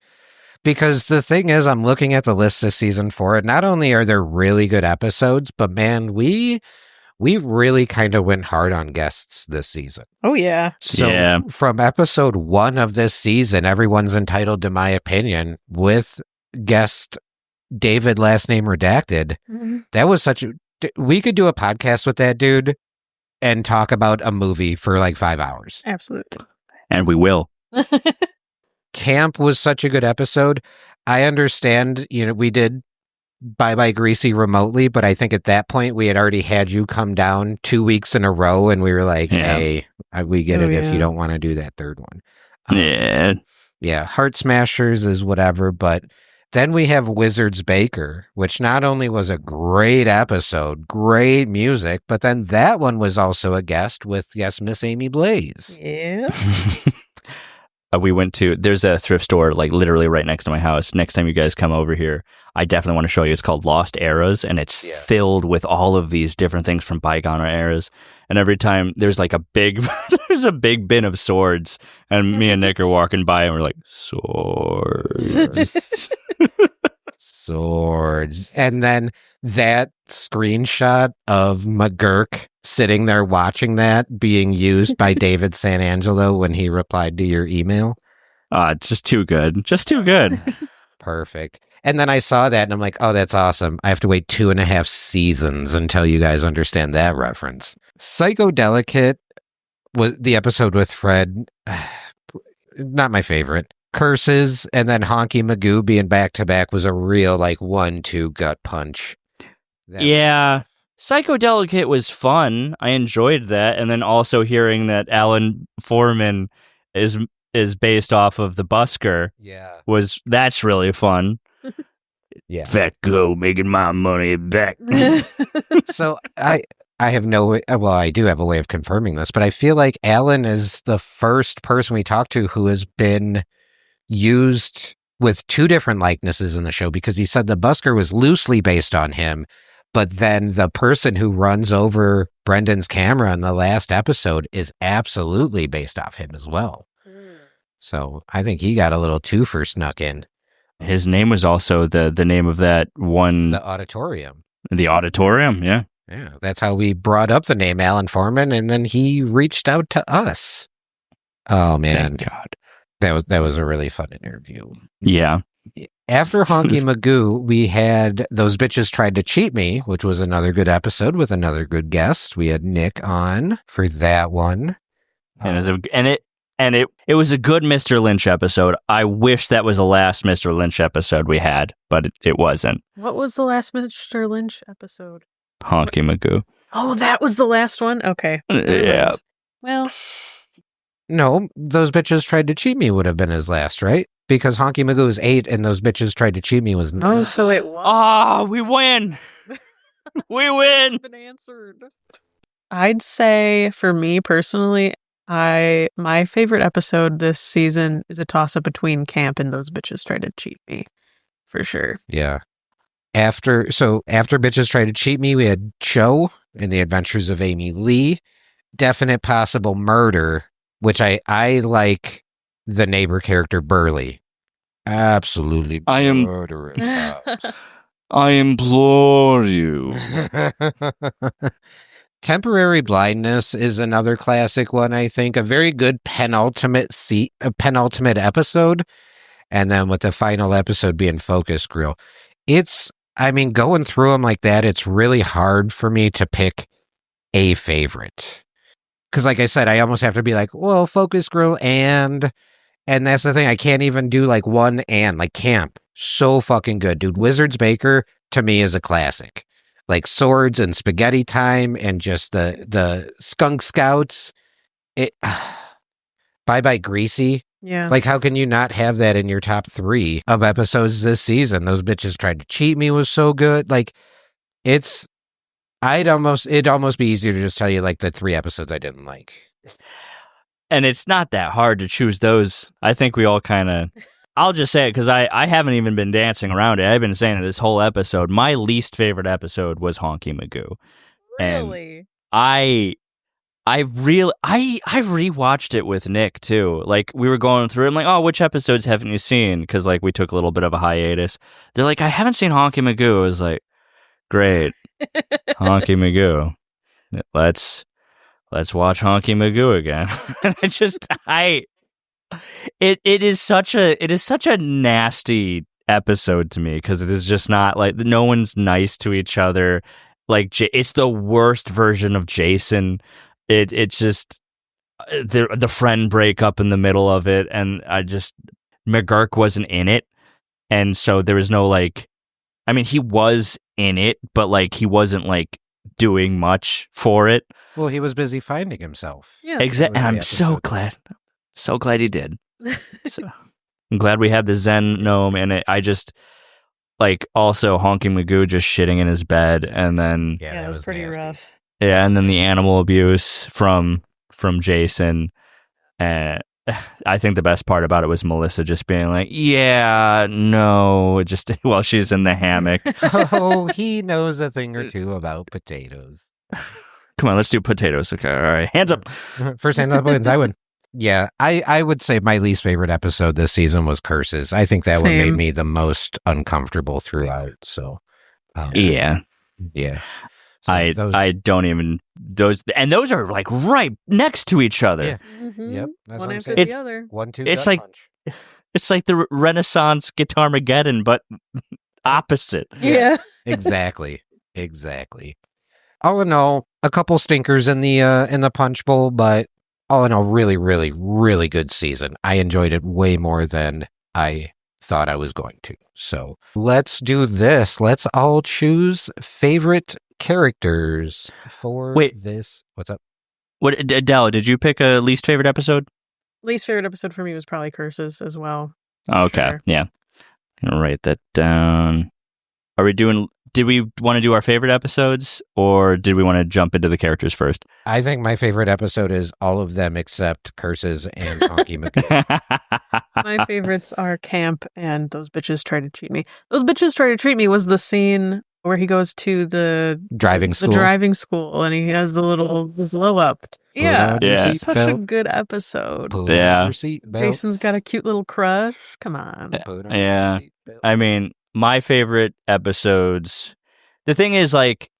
A: because the thing is, I'm looking at the list of season 4, and not only are there really good episodes, but man, we really kind of went hard on guests this season.
B: Oh, yeah.
A: So from episode 1 of this season, Everyone's Entitled to My Opinion, with guest David, last name redacted, that was we could do a podcast with that dude and talk about a movie for like 5 hours.
B: Absolutely.
C: And we will.
A: Camp was such a good episode. I understand, we did Bye Bye Greasy remotely, but I think at that point we had already had you come down 2 weeks in a row, and we were like, hey, we get it if you don't want to do that third one. Yeah, Heart Smashers is whatever, but then we have Wizards Baker, which not only was a great episode, great music, but then that one was also a guest with, yes, Miss Amy Blaze.
B: Yeah.
C: We went to, there's a thrift store like literally right next to my house. Next time you guys come over here, I definitely want to show you. It's called Lost Eras, and it's filled with all of these different things from bygone eras. And every time there's like a big bin of swords, and me and Nick are walking by and we're like, swords. Swords.
A: And then that screenshot of McGurk sitting there watching that being used by David San Angelo when he replied to your email.
C: It's just too good. Just too good.
A: Perfect. And then I saw that and I'm like, oh, that's awesome. I have to wait 2.5 seasons until you guys understand that reference. Psychodelicate was the episode with Fred. Not my favorite. Curses, and then Honky Magoo being back to back was a real like 1-2 gut punch.
C: Psychodelicate was fun. I enjoyed that, and then also hearing that Alan Foreman is based off of the Busker.
A: Yeah.
C: That's really fun.
A: Yeah.
C: Fat go making my money back.
A: So I have I do have a way of confirming this, but I feel like Alan is the first person we talked to who has been used with two different likenesses in the show, because he said the Busker was loosely based on him, but then the person who runs over Brendan's camera in the last episode is absolutely based off him as well. So I think he got a little twofer snuck in.
C: His name was also the name of that one.
A: The auditorium.
C: The auditorium, yeah.
A: Yeah, that's how we brought up the name Alan Foreman, and then he reached out to us. Oh, man.
C: Thank God.
A: That was a really fun interview.
C: Yeah.
A: After Honky Magoo, we had Those Bitches Tried to Cheat Me, which was another good episode with another good guest. We had Nick on for that one.
C: And it was a good Mr. Lynch episode. I wish that was the last Mr. Lynch episode we had, but it wasn't.
B: What was the last Mr. Lynch episode?
C: Honky Magoo.
B: Oh, that was the last one? Okay.
C: Yeah.
B: Well,
A: no, Those Bitches Tried to Cheat Me would have been his last, right? Because Honky Magoo is 8 and Those Bitches Tried to Cheat Me was 9.
B: oh, so it was.
C: Oh, we win. We win.
B: Been answered. I'd say for me personally, my favorite episode this season is a toss-up between Camp and Those Bitches Try to Cheat Me, for sure.
A: Yeah. After Bitches Try to Cheat Me, we had Cho and the Adventures of Amy Lee, Definite Possible Murder, which I like the neighbor character Burley. Absolutely murderous.
C: I implore you.
A: Temporary Blindness is another classic one, I think. A very good penultimate episode. And then with the final episode being Focus Grill. Going through them like that, it's really hard for me to pick a favorite. Because like I said, I almost have to be like, well, Focus Grill and that's the thing. I can't even do like one and, like Camp. So fucking good, dude. Wizard's Baker, to me, is a classic. Like Swords and Spaghetti Time and just the Skunk Scouts. Bye Bye Greasy.
B: Yeah.
A: Like, how can you not have that in your top 3 of episodes this season? Those Bitches Tried to Cheat Me was so good. Like, it'd almost be easier to just tell you like the 3 episodes I didn't like.
C: And it's not that hard to choose those. I think we all kind of... I'll just say it because I haven't even been dancing around it. I've been saying it this whole episode. My least favorite episode was Honky Magoo.
B: Really?
C: And I rewatched it with Nick too. Like we were going through it. I'm like, oh, which episodes haven't you seen? Because like we took a little bit of a hiatus. They're like, I haven't seen Honky Magoo. I was like, great, Honky Magoo. Let's watch Honky Magoo again. It is such a nasty episode to me because it is just not like no one's nice to each other. Like it's the worst version of Jason. It's just the friend breakup in the middle of it, and McGurk wasn't in it, and so there was no like. I mean, he was in it, but like he wasn't like doing much for it.
A: Well, he was busy finding himself.
B: Yeah,
C: exactly. And I'm so glad he did. So, I'm glad we had the Zen gnome, and I just like also Honky Magoo just shitting in his bed, and then
B: yeah, that was pretty nasty. Rough.
C: Yeah, and then the animal abuse from Jason. I think the best part about it was Melissa just being like, "Yeah, no," just while she's in the hammock.
A: Oh, he knows a thing or two about potatoes.
C: Come on, let's do potatoes. Okay, all right, hands up.
A: First hand up wins. I win. Yeah, I would say my least favorite episode this season was Curses. I think that one made me the most uncomfortable throughout. So,
C: yeah. So I don't even those are like right next to each other.
A: Yeah.
B: Mm-hmm.
A: Yep. That's
B: one
A: what I'm
B: after
A: saying.
B: the other.
A: 1-2.
C: It's like
A: punch.
C: It's like the Renaissance Guitarmageddon, but opposite.
B: Yeah.
A: Exactly. All in all, a couple stinkers in the punch bowl, but all in all, really, really, really good season. I enjoyed it way more than I thought I was going to. So let's do this. Let's all choose favorite characters for
C: Wait.
A: this. What's up?
C: What, Adele, did you pick a least favorite episode?
B: Least favorite episode for me was probably Curses as well.
C: Okay,
B: Sure.
C: yeah. I'm gonna write that down. Did we want to do our favorite episodes, or did we want to jump into the characters first?
A: I think my favorite episode is all of them except Curses and Honky McGee.
B: My favorites are Camp and Those Bitches Try to Cheat Me. Those Bitches Try to Treat Me was the scene where he goes to the
A: Driving school.
B: and he has his blow up. Yeah,
A: on your
C: Yeah.
B: such a good episode.
A: Put
C: Yeah.
A: on your seatbelt.
B: Jason's got a cute little crush. Come on.
A: Put on
C: Yeah.
A: your seatbelt.
C: I mean, my favorite episodes. The thing is, like,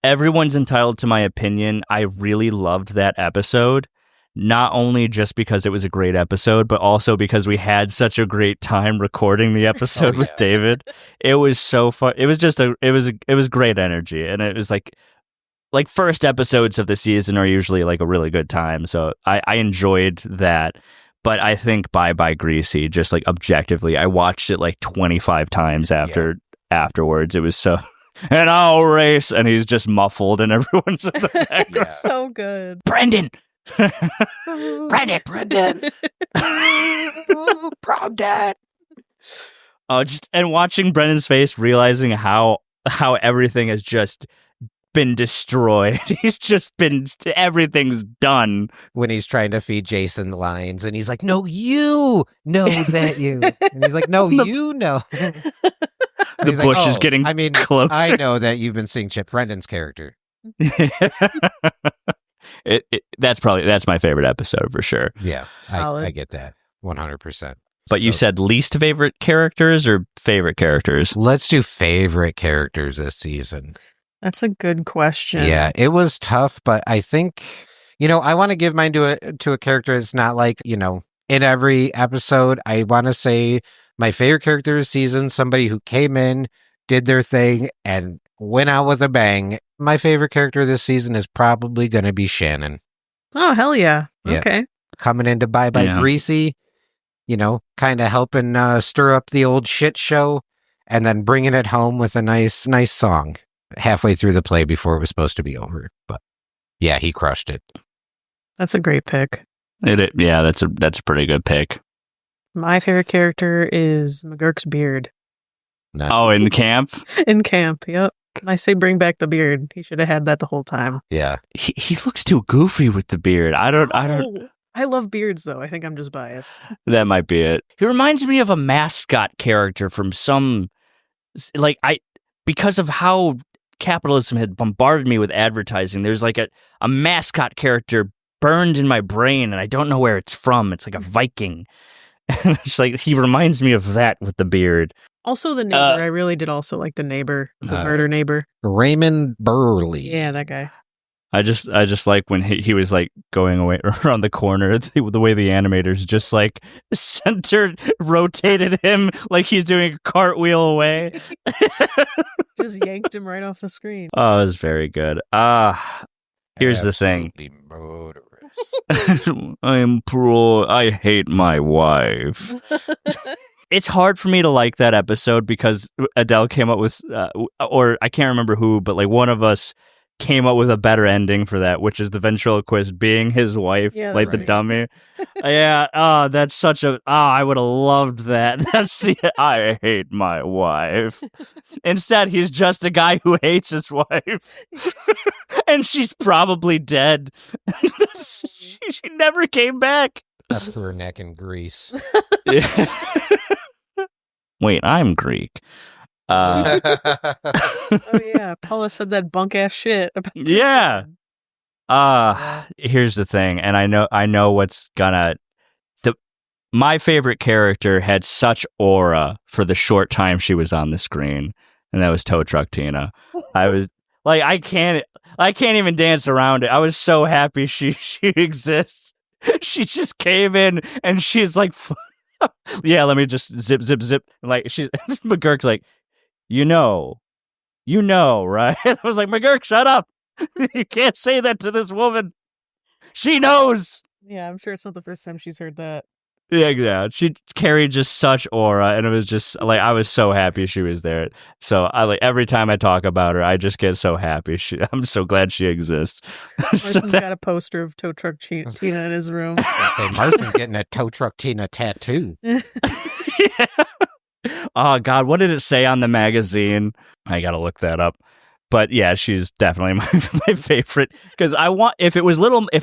C: everyone's entitled to my opinion. I really loved that episode, not only just because it was a great episode, but also because we had such a great time recording the episode with David. It was so fun. It was just it was great energy, and it was like first episodes of the season are usually like a really good time. So I enjoyed that. But I think Bye Bye Greasy, just like objectively, I watched it like 25 times afterwards. It was so, and I'll race, and he's just muffled, and everyone's in the background.
B: So good.
C: Brendan!
A: Brendan. Oh, proud dad.
C: And watching Brendan's face, realizing how everything has just been destroyed. Everything's done.
A: When he's trying to feed Jason lines, and he's like, "No, you know that you," and he's like, "No, you know."
C: The bush is getting closer.
A: I know that you've been seeing Chip Brendan's character.
C: That's my favorite episode for sure.
A: Yeah,
B: Solid.
A: I get that 100%.
C: But you said least favorite characters or favorite characters?
A: Let's do favorite characters this season.
B: That's a good question.
A: Yeah, it was tough, but I think, I want to give mine to a character. It's not like, in every episode, I want to say my favorite character this season, somebody who came in, did their thing, and went out with a bang. My favorite character this season is probably going to be Shannon.
B: Oh, hell yeah.
A: Yeah.
B: Okay.
A: Coming into Bye Bye Greasy, kind of helping stir up the old shit show, and then bringing it home with a nice song halfway through the play before it was supposed to be over. But yeah, he crushed it.
B: That's a great pick.
C: Yeah, that's a pretty good pick.
B: My favorite character is McGurk's beard.
C: Oh, in Camp?
B: In Camp, yep. I say bring back the beard. He should have had that the whole time.
A: Yeah.
C: He looks too goofy with the beard. I don't.
B: I love beards, though. I think I'm just biased.
C: That might be it. He reminds me of a mascot character from some, because of how capitalism had bombarded me with advertising. There's like a mascot character burned in my brain, and I don't know where it's from. It's like a Viking. And it's like, he reminds me of that with the beard.
B: Also the neighbor. I really did also like the neighbor, the murder neighbor.
A: Raymond Burley.
B: Yeah, that guy.
C: I just like when he was like going away around the corner, the way the animators just like rotated him like he's doing a cartwheel away.
B: Just yanked him right off the screen.
C: Oh, it was very good. Here's the thing.
A: Murderous.
C: I hate my wife. It's hard for me to like that episode because Adele came up with, or I can't remember who, but like one of us came up with a better ending for that, which is the ventriloquist being his wife, the dummy. Yeah. Oh, that's such a. Oh, I would have loved that. That's the. I hate my wife. Instead, he's just a guy who hates his wife, and she's probably dead. She never came back.
A: Up to her neck in grease.
C: Wait, I'm Greek.
B: Oh yeah, Paula said that bunk ass shit.
C: Yeah. Here's the thing, and I know what's gonna. My favorite character had such aura for the short time she was on the screen, and that was Tow Truck Tina. I was like, I can't even dance around it. I was so happy she exists. She just came in and she's like, yeah, let me just zip. Like she's McGurk's like, you know, right? I was like, McGurk, shut up. You can't say that to this woman. She knows.
B: Yeah, I'm sure it's not the first time she's heard that.
C: Yeah. She carried just such aura, and it was just like I was so happy she was there. So I like every time I talk about her, I just get so happy. I'm so glad she exists.
B: Marston's got a poster of Tow Truck Tina in his room.
A: Marston's getting a Tow Truck Tina tattoo.
C: Yeah. Oh God, what did it say on the magazine? I gotta look that up. But yeah, she's definitely my favorite because if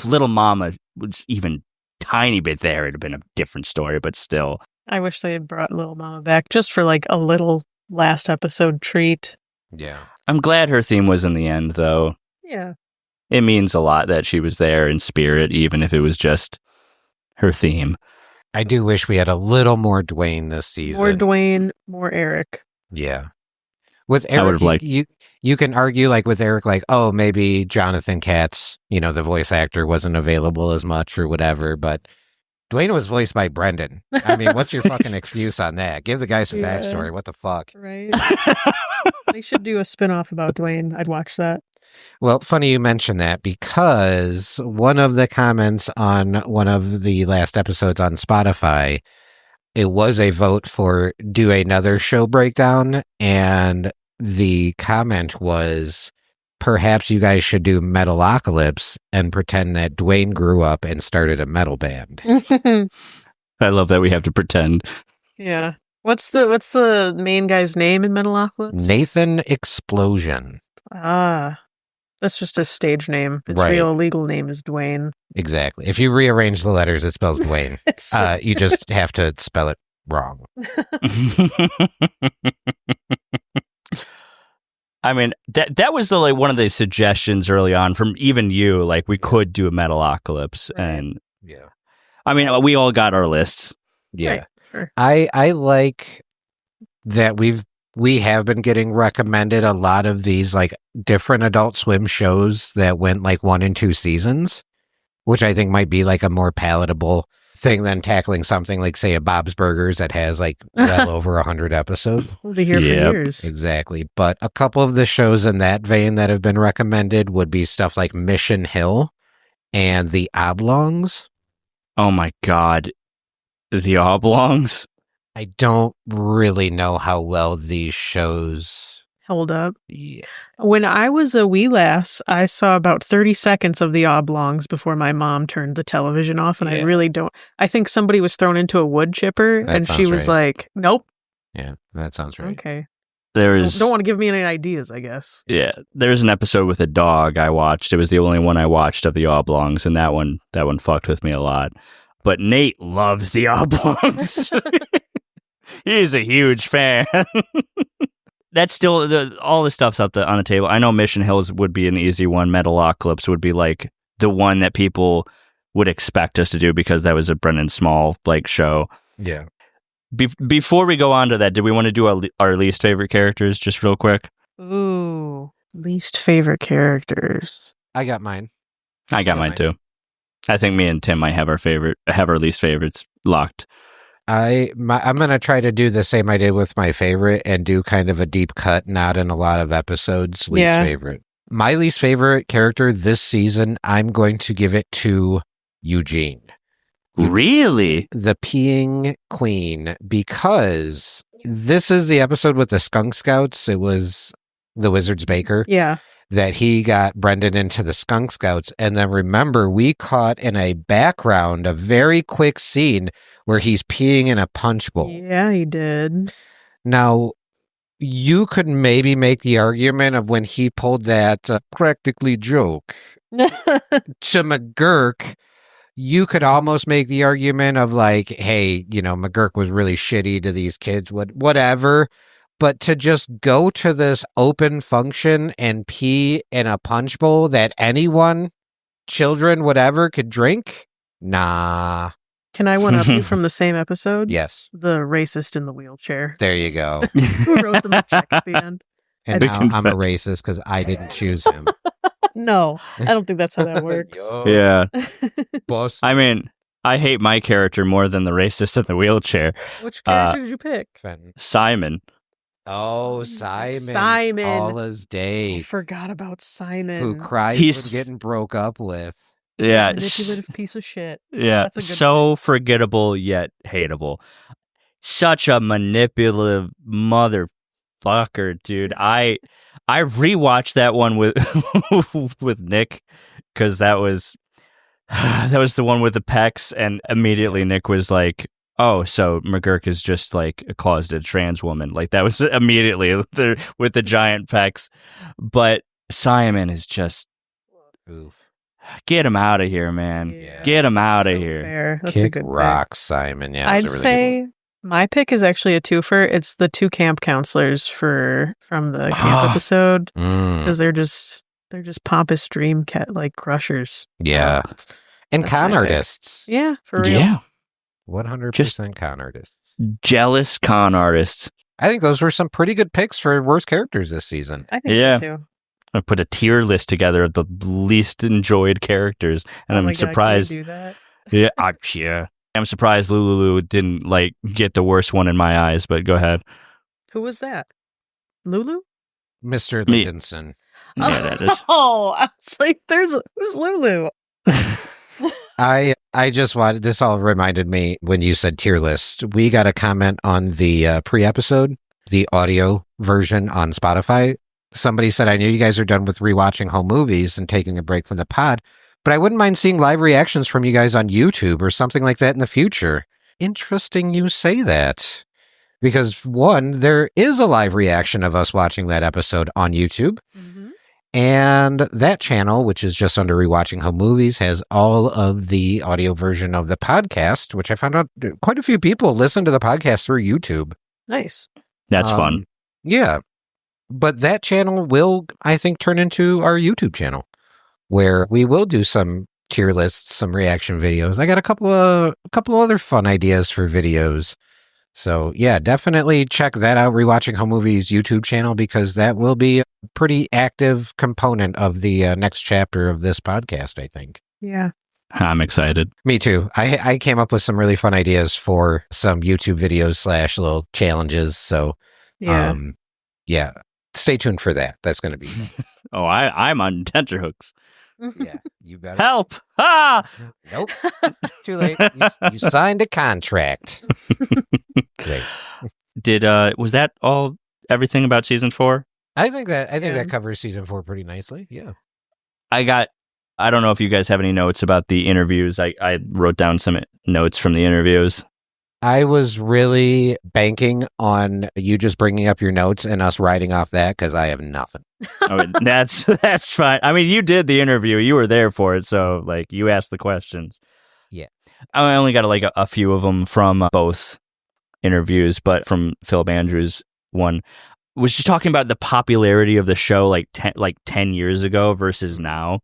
C: Little Mama was even tiny bit there, it'd have been a different story. But still,
B: I wish they had brought Little Mama back just for like a little last episode treat.
A: Yeah,
C: I'm glad her theme was in the end, though.
B: Yeah,
C: it means a lot that she was there in spirit, even if it was just her theme.
A: I do wish we had a little more Dwayne this season.
B: More Dwayne, more Eric.
A: Yeah. With Eric, you can argue like with Eric, like, oh, maybe Jonathan Katz, the voice actor wasn't available as much or whatever, but Dwayne was voiced by Brendan. I mean, what's your fucking excuse on that? Give the guy some backstory. What the fuck?
B: Right. They should do a spinoff about Dwayne. I'd watch that.
A: Well, funny you mention that because one of the comments on one of the last episodes on Spotify, it was a vote for do another show breakdown, and the comment was, perhaps you guys should do Metalocalypse and pretend that Dwayne grew up and started a metal band.
C: I love that we have to pretend.
B: Yeah. What's the main guy's name in Metalocalypse?
A: Nathan Explosion.
B: Ah. That's just his stage name. Its real legal name is Dwayne.
A: Exactly. If you rearrange the letters, it spells Dwayne. You just have to spell it wrong.
C: I mean, that was one of the suggestions early on from even you. Like, we could do a Metalocalypse, and
A: yeah.
C: I mean, we all got our lists.
A: Yeah,
B: right, sure.
A: I like that we have been getting recommended a lot of these like different Adult Swim shows that went like 1 and 2 seasons, which I think might be like a more palatable thing than tackling something like, say, a Bob's Burgers that has like well over 100 episodes.
B: We'll be here for years.
A: Exactly. But a couple of the shows in that vein that have been recommended would be stuff like Mission Hill and The Oblongs.
C: Oh my God. The Oblongs?
A: I don't really know how well these shows
B: held up.
A: Yeah.
B: When I was a wee lass, I saw about 30 seconds of The Oblongs before my mom turned the television off, and I really don't. I think somebody was thrown into a wood chipper, and she was like, "Nope."
A: Yeah, that sounds right.
B: Okay.
C: Don't
B: want to give me any ideas, I guess.
C: Yeah, there's an episode with a dog I watched. It was the only one I watched of The Oblongs, and that one fucked with me a lot. But Nate loves The Oblongs. He's a huge fan. That's still all the stuff's up on the table. I know Mission Hills would be an easy one. Metalocalypse would be like the one that people would expect us to do because that was a Brendan Small show.
A: Yeah.
C: Before we go on to that, do we want to do our least favorite characters just real quick?
B: Ooh, least favorite characters.
A: I got mine.
C: I got mine too. I think me and Tim might have our least favorites locked.
A: I'm going to try to do the same I did with my favorite and do kind of a deep cut, not in a lot of episodes, least favorite. My least favorite character this season, I'm going to give it to Eugene.
C: Really?
A: The peeing queen, because this is the episode with the skunk scouts. It was the Wizard's Baker.
B: Yeah.
A: That he got Brendan into the skunk scouts. And then remember, we caught in a background a very quick scene where he's peeing in a punch bowl.
B: Yeah, he did.
A: Now, you could maybe make the argument of when he pulled that practically joke to McGurk, you could almost make the argument of like, hey, McGurk was really shitty to these kids, whatever. But to just go to this open function and pee in a punch bowl that anyone, children, whatever, could drink? Nah.
B: Can I one up you from the same episode?
A: Yes.
B: The racist in the wheelchair.
A: There you go.
B: Who wrote them a check at the end?
A: And now I'm a racist because I didn't choose him.
B: No, I don't think that's how that works.
C: Yeah.
A: Boss.
C: I mean, I hate my character more than the racist in the wheelchair.
B: Which character did you pick?
C: Simon.
A: Oh, Simon.
B: Simon.
A: Paula's Day.
B: I forgot about Simon.
A: Who cried when getting broke up with.
C: Yeah,
B: Manipulative piece of shit.
C: yeah,
B: That's a good
C: so forgettable yet hateable. Such a manipulative motherfucker, dude. I rewatched that one with with Nick because that was the one with the pecs, and immediately Nick was like, "Oh, so McGurk is just like a closeted trans woman." Like that was immediately with the giant pecs. But Simon is just
A: Oof.
C: get him out of here, man.
B: Yeah.
C: Get him out of
B: So
C: here.
B: fair. That's a
A: Kick
B: good pick.
A: rocks, Simon. Yeah,
B: I'd
A: that's a really good one.
B: say my pick is actually a twofer. It's the 2 camp counselors from the camp episode because they're just pompous dream cat like crushers.
A: Yeah. And
B: That's
A: con
B: my pick.
A: artists.
B: Yeah, for real.
C: Yeah,
A: 100% con artists.
C: jealous con artists.
A: I think those were some pretty good picks for worst characters this season.
B: I think
C: Yeah.
B: so too.
C: I put a tier list together of the least enjoyed characters, and
B: Oh
C: I'm
B: my God, can you
C: surprised.
B: do that?
C: Yeah, I'm surprised Lulu didn't like get the worst one in my eyes. But go ahead.
B: Who was that? Lulu?
A: Mr.
C: Me.
A: Lindenson.
C: Yeah, that is.
B: Oh, I was like, who's Lulu?
A: I just wanted, this all reminded me when you said tier list. We got a comment on the pre-episode, the audio version on Spotify. Somebody said, I knew you guys are done with rewatching home movies and taking a break from the pod, but I wouldn't mind seeing live reactions from you guys on YouTube or something like that in the future. Interesting you say that. Because one, there is a live reaction of us watching that episode on YouTube.
B: Mm-hmm.
A: And that channel, which is just under Rewatching Home Movies, has all of the audio version of the podcast, which I found out quite a few people listen to the podcast through YouTube.
B: Nice.
C: That's fun.
A: Yeah. But that channel will, I think, turn into our YouTube channel, where we will do some tier lists, some reaction videos. I got a couple other fun ideas for videos. So yeah, definitely check that out, Rewatching Home Movies YouTube channel, because that will be a pretty active component of the next chapter of this podcast, I think.
B: Yeah.
C: I'm excited.
A: Me too. I came up with some really fun ideas for some YouTube videos / little challenges. So
B: Yeah.
A: yeah, stay tuned for that. That's going to be
C: Oh, I'm on tenterhooks.
A: yeah. You better
C: Help! Ah!
A: Nope. Too late. You signed a contract. Great.
C: Was that all? Everything about season 4?
A: I think
B: Yeah.
A: that covers season 4 pretty nicely. Yeah.
C: I don't know if you guys have any notes about the interviews. I wrote down some notes from the interviews.
A: I was really banking on you just bringing up your notes and us writing off that because I have nothing.
C: Oh, that's fine. I mean, you did the interview. You were there for it, so like you asked the questions.
A: Yeah.
C: I only got like a few of them from both interviews, but from Philip Andrews one was just talking about the popularity of the show like 10 years ago versus now.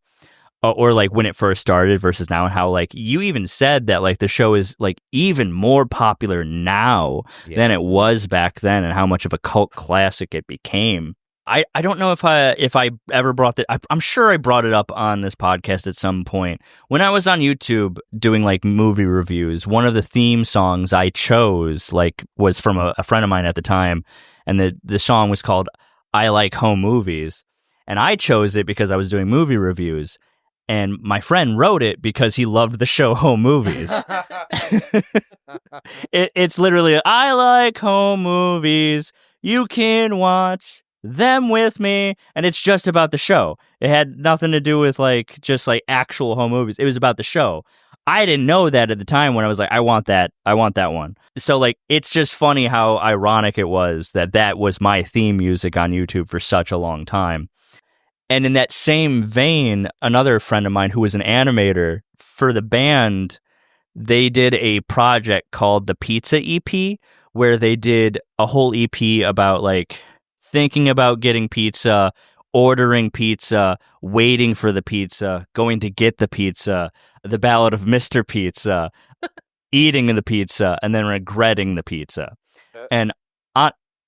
C: Or like when it first started versus now, and how like you even said that like the show is like even more popular now than it was back then, and how much of a cult classic it became. I don't know if I ever brought that. I'm sure I brought it up on this podcast at some point. When I was on YouTube doing like movie reviews, one of the theme songs I chose like was from a friend of mine at the time, and the song was called "I Like Home Movies," and I chose it because I was doing movie reviews. And my friend wrote it because he loved the show Home Movies. It's literally, I like home movies. You can watch them with me. And it's just about the show. It had nothing to do with like just like actual home movies. It was about the show. I didn't know that at the time when I was like, I want that one. So like, it's just funny how ironic it was that was my theme music on YouTube for such a long time. And in that same vein, another friend of mine who was an animator for the band, they did a project called the Pizza EP, where they did a whole EP about like thinking about getting pizza, ordering pizza, waiting for the pizza, going to get the pizza, the Ballad of Mr. Pizza, eating the pizza, and then regretting the pizza. And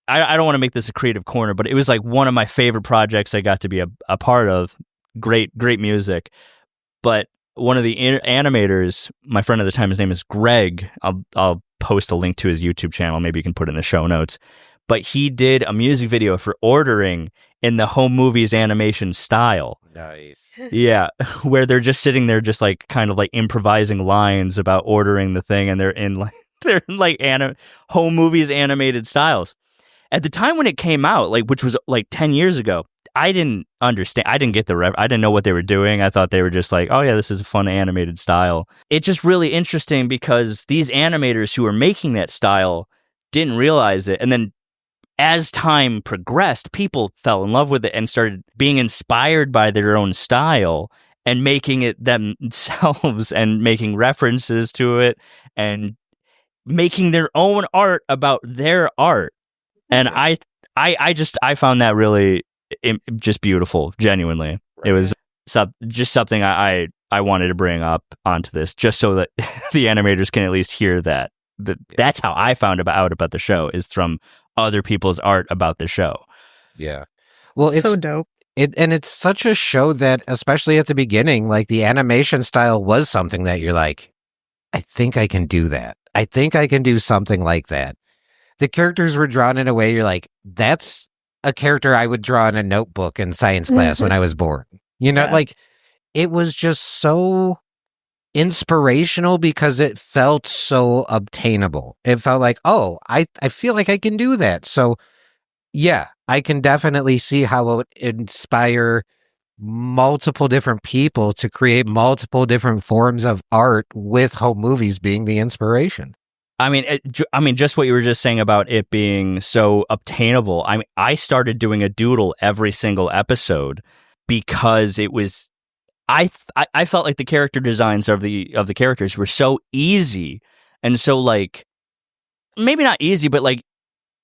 C: I don't want to make this a creative corner, but it was like one of my favorite projects I got to be a part of. Great music. But one of the animators, my friend at the time, his name is Greg. I'll post a link to his YouTube channel. Maybe you can put it in the show notes. But he did a music video for Ordering in the home movies animation style.
A: Nice.
C: Yeah, where they're just sitting there, just like kind of like improvising lines about ordering the thing, and they're in like home movies animated styles. At the time when it came out, like which was like 10 years ago, I didn't understand. I didn't get I didn't know what they were doing. I thought they were just like, oh yeah, this is a fun animated style. It's just really interesting because these animators who were making that style didn't realize it, and then as time progressed, people fell in love with it and started being inspired by their own style and making it themselves and making references to it and making their own art about their art. And I found that really just beautiful, genuinely. Right. It was just something I wanted to bring up onto this, just so that the animators can at least hear that. That's how I found out about the show, is from other people's art about the show.
A: Yeah. Well, it's
B: so dope.
A: And it's such a show that, especially at the beginning, like the animation style was something that you're like, I think I can do that. I think I can do something like that. The characters were drawn in a way you're like, that's a character I would draw in a notebook in science class when I was born. You know, like it was just so inspirational because it felt so obtainable. It felt like, oh, I feel like I can do that. So yeah, I can definitely see how it would inspire multiple different people to create multiple different forms of art, with home movies being the inspiration.
C: I mean, just what you were just saying about it being so obtainable. I mean, I started doing a doodle every single episode because it was. I felt like the character designs of the characters were so easy, and so like maybe not easy, but like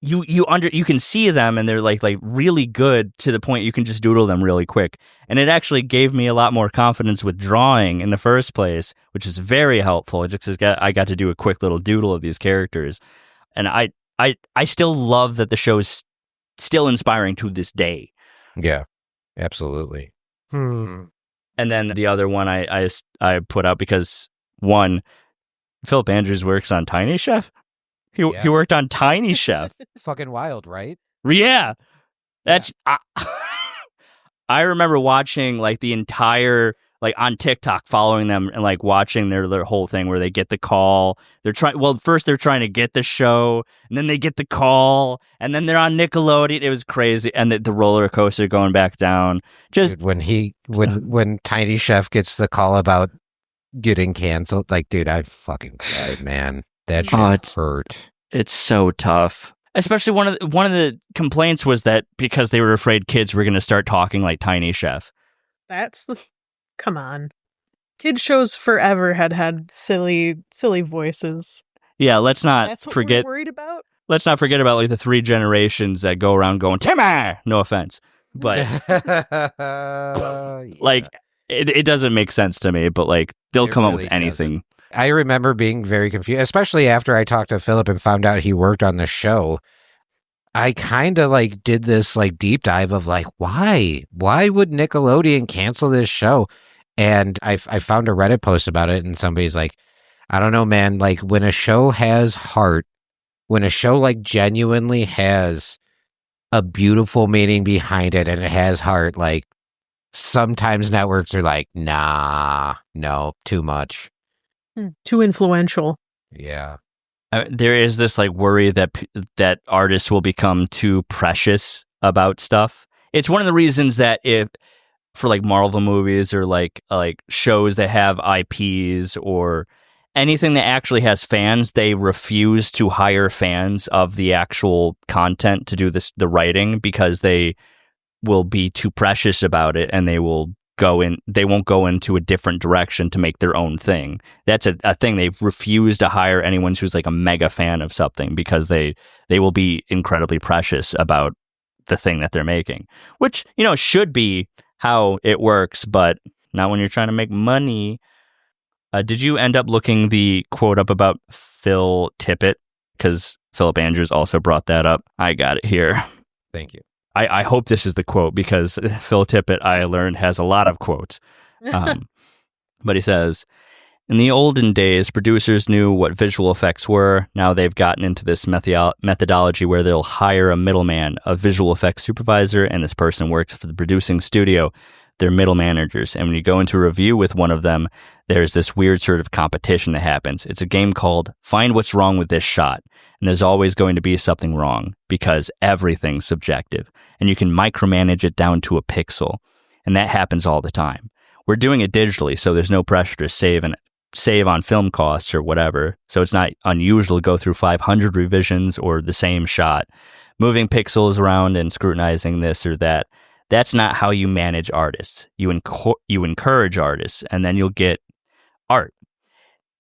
C: you can see them and they're like really good to the point you can just doodle them really quick. And it actually gave me a lot more confidence with drawing in the first place, which is very helpful. Just 'cause I got to do a quick little doodle of these characters, and I still love that the show is still inspiring to this day.
A: Yeah, absolutely.
C: And then the other one I put out because, one, Philip Andrews works on Tiny Chef. He worked on Tiny Chef.
A: Fucking wild, right?
C: Yeah. That's I remember watching like the entire, like on TikTok, following them and like watching their whole thing where they get the call. First they're trying to get the show, and then they get the call, and then they're on Nickelodeon. It was crazy. And the roller coaster going back down. Just
A: dude, when Tiny Chef gets the call about getting canceled, like, dude, I fucking cried, man. That shit hurt.
C: It's so tough. Especially one of the complaints was that because they were afraid kids were going to start talking like Tiny Chef.
B: Come on. Kids shows forever had silly voices.
C: Yeah, let's not
B: That's what
C: forget.
B: We're worried about.
C: Let's not forget about like the 3 generations that go around going, Timmy! No offense. But like it doesn't make sense to me, but like they'll come up with anything.
A: Doesn't. I remember being very confused, especially after I talked to Philip and found out he worked on the show. I kind of like did this like deep dive of like, why would Nickelodeon cancel this show? And I found a Reddit post about it, and somebody's like, I don't know, man, like when a show has heart, when a show like genuinely has a beautiful meaning behind it and it has heart, like sometimes networks are like, nah, no, too much.
B: Too influential.
A: Yeah.
C: There is this like worry that artists will become too precious about stuff. It's one of the reasons that for like Marvel movies or like shows that have IPs or anything that actually has fans, they refuse to hire fans of the actual content to do the writing because they will be too precious about it, and they won't go into a different direction to make their own thing. That's a thing. They refuse to hire anyone who's like a mega fan of something because they will be incredibly precious about the thing that they're making, which, you know, should be how it works, but not when you're trying to make money. Did you end up looking the quote up about Phil Tippett? Because Philip Andrews also brought that up. I got it here.
A: Thank you.
C: I hope this is the quote, because Phil Tippett, I learned, has a lot of quotes. But he says, In the olden days, producers knew what visual effects were. Now they've gotten into this methodology where they'll hire a middleman, a visual effects supervisor, and this person works for the producing studio. They're middle managers. And when you go into a review with one of them, there's this weird sort of competition that happens. It's a game called Find What's Wrong with This Shot. And there's always going to be something wrong because everything's subjective. And you can micromanage it down to a pixel. And that happens all the time. We're doing it digitally, so there's no pressure to save on film costs or whatever. So it's not unusual to go through 500 revisions or the same shot. Moving pixels around and scrutinizing this or that. That's not how you manage artists. You encourage artists, and then you'll get art.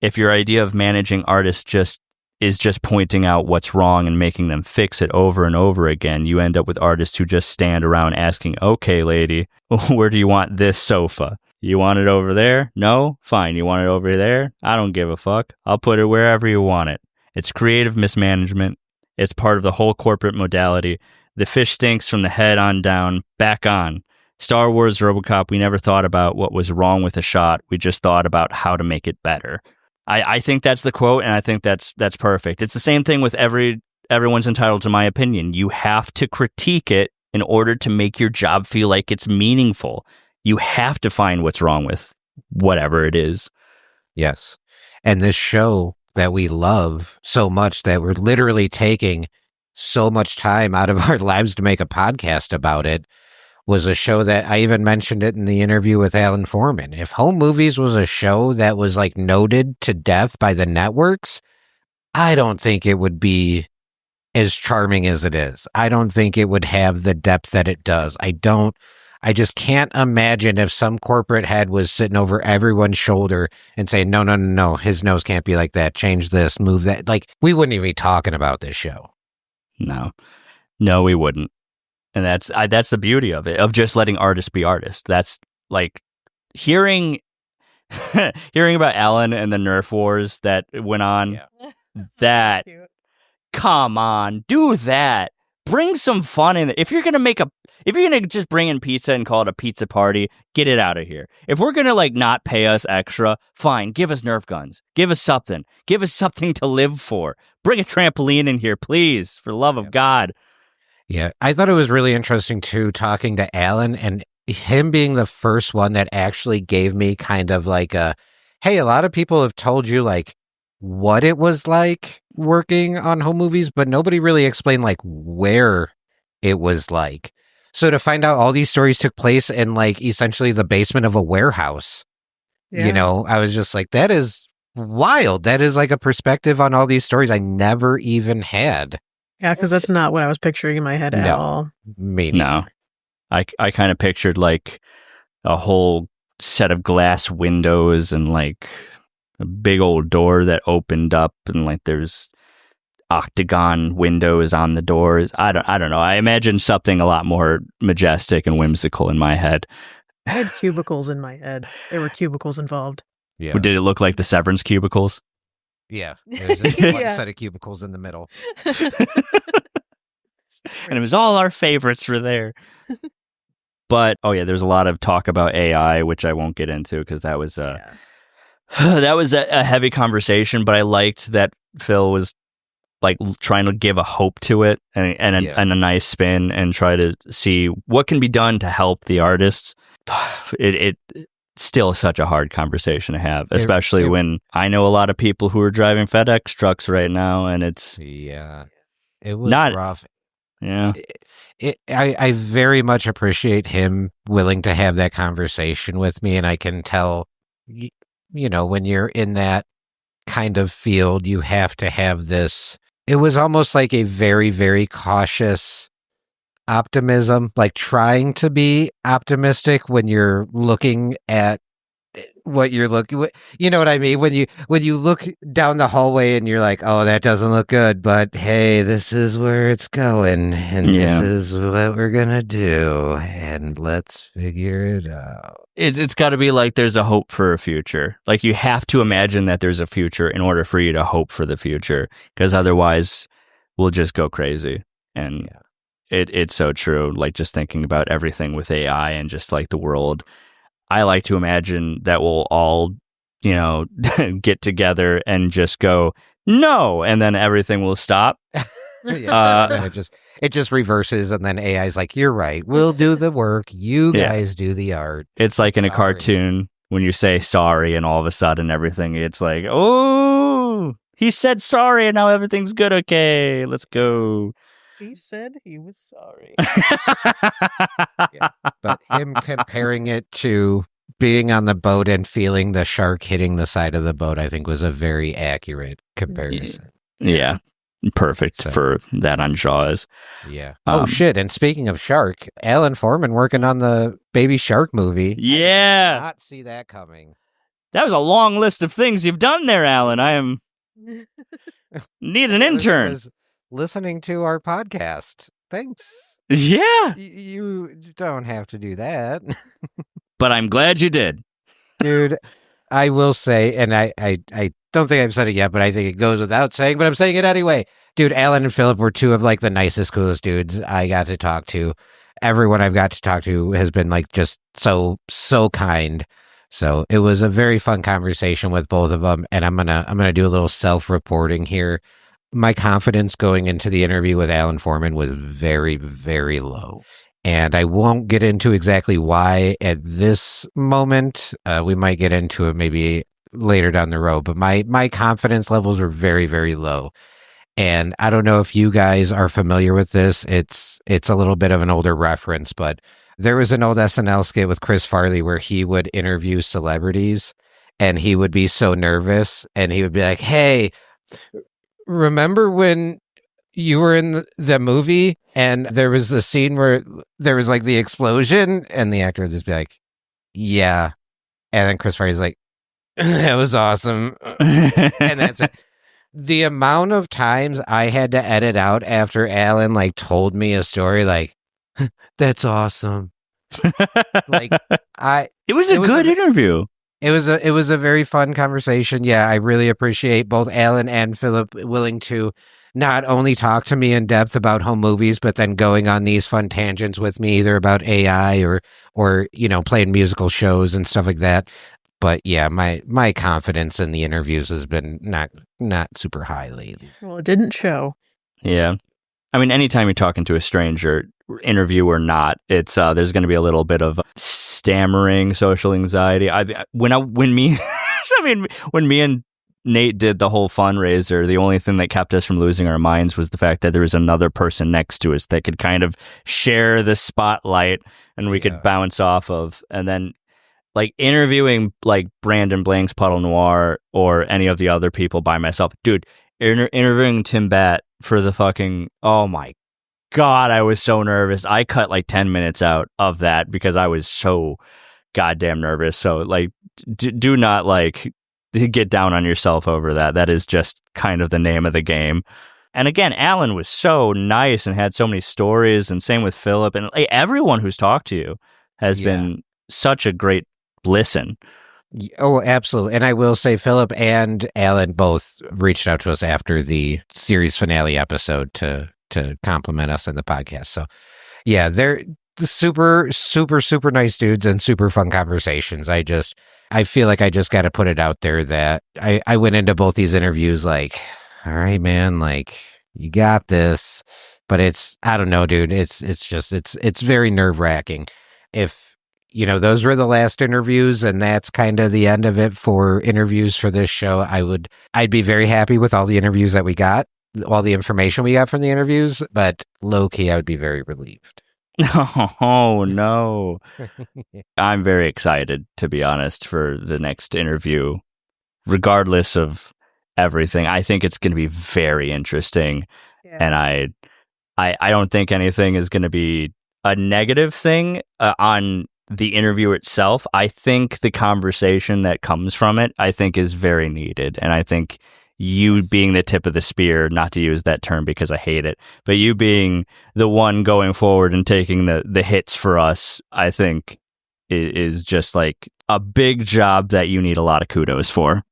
C: If your idea of managing artists is just pointing out what's wrong and making them fix it over and over again, you end up with artists who just stand around asking, okay, lady, where do you want this sofa? You want it over there? No? Fine. You want it over there? I don't give a fuck. I'll put it wherever you want it. It's creative mismanagement. It's part of the whole corporate modality. The fish stinks from the head on down, back on. Star Wars, RoboCop, we never thought about what was wrong with a shot. We just thought about how to make it better. I think that's the quote, and I think that's perfect. It's the same thing with everyone's entitled to my opinion. You have to critique it in order to make your job feel like it's meaningful. You have to find what's wrong with whatever it is.
A: Yes. And this show that we love so much that we're literally taking so much time out of our lives to make a podcast about it was a show that I even mentioned it in the interview with Alan Foreman. If Home Movies was a show that was like noted to death by the networks, I don't think it would be as charming as it is. I don't think it would have the depth that it does. I just can't imagine if some corporate head was sitting over everyone's shoulder and saying, no, his nose can't be like that. Change this, move that. Like, we wouldn't even be talking about this show.
C: No, we wouldn't. And that's the beauty of it, of just letting artists be artists. That's like hearing about Alan and the Nerf wars that went on.
A: Yeah.
C: That, come on, do that. Bring some fun in it. If you're gonna just bring in pizza and call it a pizza party, get it out of here. If we're gonna like not pay us extra, fine, give us Nerf guns. Give us something. Give us something to live for. Bring a trampoline in here, please, for the love of God.
A: Yeah, I thought it was really interesting too, talking to Alan and him being the first one that actually gave me kind of like hey, a lot of people have told you like what it was like working on Home Movies, but nobody really explained like where it was like. So to find out all these stories took place in like essentially the basement of a warehouse, you know, I was just like, that is wild. That is like a perspective on all these stories I never even had.
B: Yeah, because that's not what I was picturing in my head at all.
A: Maybe.
C: No. I kind of pictured like a whole set of glass windows and like a big old door that opened up and like there's octagon windows on the doors. I don't know. I imagine something a lot more majestic and whimsical in my head.
B: I had cubicles in my head. There were cubicles involved.
C: Yeah. Did it look like the Severance cubicles?
A: Yeah. There's one set of cubicles in the middle.
C: And it was all our favorites were there. But, there's a lot of talk about AI, which I won't get into because that was that was a heavy conversation, but I liked that Phil was like trying to give a hope to it and a nice spin and try to see what can be done to help the artists. It's still such a hard conversation to have, especially when I know a lot of people who are driving FedEx trucks right now, and it's
A: it was
C: not
A: rough.
C: Yeah,
A: I very much appreciate him willing to have that conversation with me, and I can tell, you know, when you're in that kind of field, you have to have this. It was almost like a very, very cautious optimism, like trying to be optimistic when you're looking at what you're looking. You know what I mean? When you look down the hallway and you're like, oh, that doesn't look good, but hey, this is where it's going, and this is what we're gonna do, and let's figure it out.
C: It's got to be like there's a hope for a future. Like you have to imagine that there's a future in order for you to hope for the future, because otherwise we'll just go crazy. And it's so true. Like just thinking about everything with AI and just like the world. I like to imagine that we'll all get together and just go, no, and then everything will stop.
A: And it just reverses, and then AI's like, you're right, we'll do the work, you guys do the art.
C: It's like in a cartoon when you say sorry and all of a sudden everything, it's like, oh, he said sorry and now everything's good. Okay, let's go.
B: He said he was sorry.
A: But him comparing it to being on the boat and feeling the shark hitting the side of the boat, I think was a very accurate comparison.
C: Yeah. Perfect for that on Jaws.
A: Yeah. Oh, shit. And speaking of shark, Alan Foreman working on the Baby Shark movie.
C: Yeah.
A: I did not see that coming.
C: That was a long list of things you've done there, Alan. I am need an intern.
A: Listening to our podcast. Thanks.
C: Yeah.
A: You don't have to do that.
C: But I'm glad you did.
A: Dude, I will say, and I don't think I've said it yet, but I think it goes without saying, but I'm saying it anyway. Dude, Alan and Philip were two of like the nicest, coolest dudes I got to talk to. Everyone I've got to talk to has been like just so kind. So it was a very fun conversation with both of them. And I'm gonna do a little self-reporting here. My confidence going into the interview with Alan Foreman was very, very low. And I won't get into exactly why at this moment. We might get into it maybe later down the road, but my confidence levels were very, very low. And I don't know if you guys are familiar with this. It's a little bit of an older reference, but there was an old SNL skit with Chris Farley where he would interview celebrities and he would be so nervous and he would be like, hey, remember when you were in the movie and there was the scene where there was like the explosion, and the actor would just be like, yeah. And then Chris Farley's like, that was awesome. And that's it. The amount of times I had to edit out after Alan like told me a story like, that's awesome. Like
C: it was a good interview.
A: It was a very fun conversation. Yeah, I really appreciate both Alan and Philip willing to not only talk to me in depth about home movies, but then going on these fun tangents with me, either about AI or playing musical shows and stuff like that. But yeah, my confidence in the interviews has been not super high lately.
B: Well, it didn't show.
C: Yeah. I mean, anytime you're talking to a stranger, interview or not, it's there's going to be a little bit of stammering, social anxiety. When me and Nate did the whole fundraiser, the only thing that kept us from losing our minds was the fact that there was another person next to us that could kind of share the spotlight and we could bounce off of. And then like interviewing like Brandon Blank's Puddle Noir or any of the other people by myself, dude, interviewing Tim Batt for the fucking, oh my God, I was so nervous. I cut like 10 minutes out of that because I was so goddamn nervous. So like, do not like get down on yourself over that. That is just kind of the name of the game. And again, Alan was so nice and had so many stories, and same with Philip, and like, everyone who's talked to you has been such a great listen.
A: Oh, absolutely. And I will say Philip and Alan both reached out to us after the series finale episode to compliment us in the podcast. So yeah, they're super, super, super nice dudes and super fun conversations. I feel like I just got to put it out there that I went into both these interviews like, all right, man, like you got this, but I don't know, dude. It's very nerve wracking. If, those were the last interviews and that's kind of the end of it for interviews for this show, I'd be very happy with all the interviews that we got, all the information we got from the interviews, but low key, I would be very relieved.
C: Oh, no. I'm very excited, to be honest, for the next interview, regardless of everything. I think it's going to be very interesting. Yeah. And I don't think anything is going to be a negative thing on the interview itself. I think the conversation that comes from it, I think is very needed. And I think you being the tip of the spear, not to use that term because I hate it, but you being the one going forward and taking the hits for us, I think is just like a big job that you need a lot of kudos for.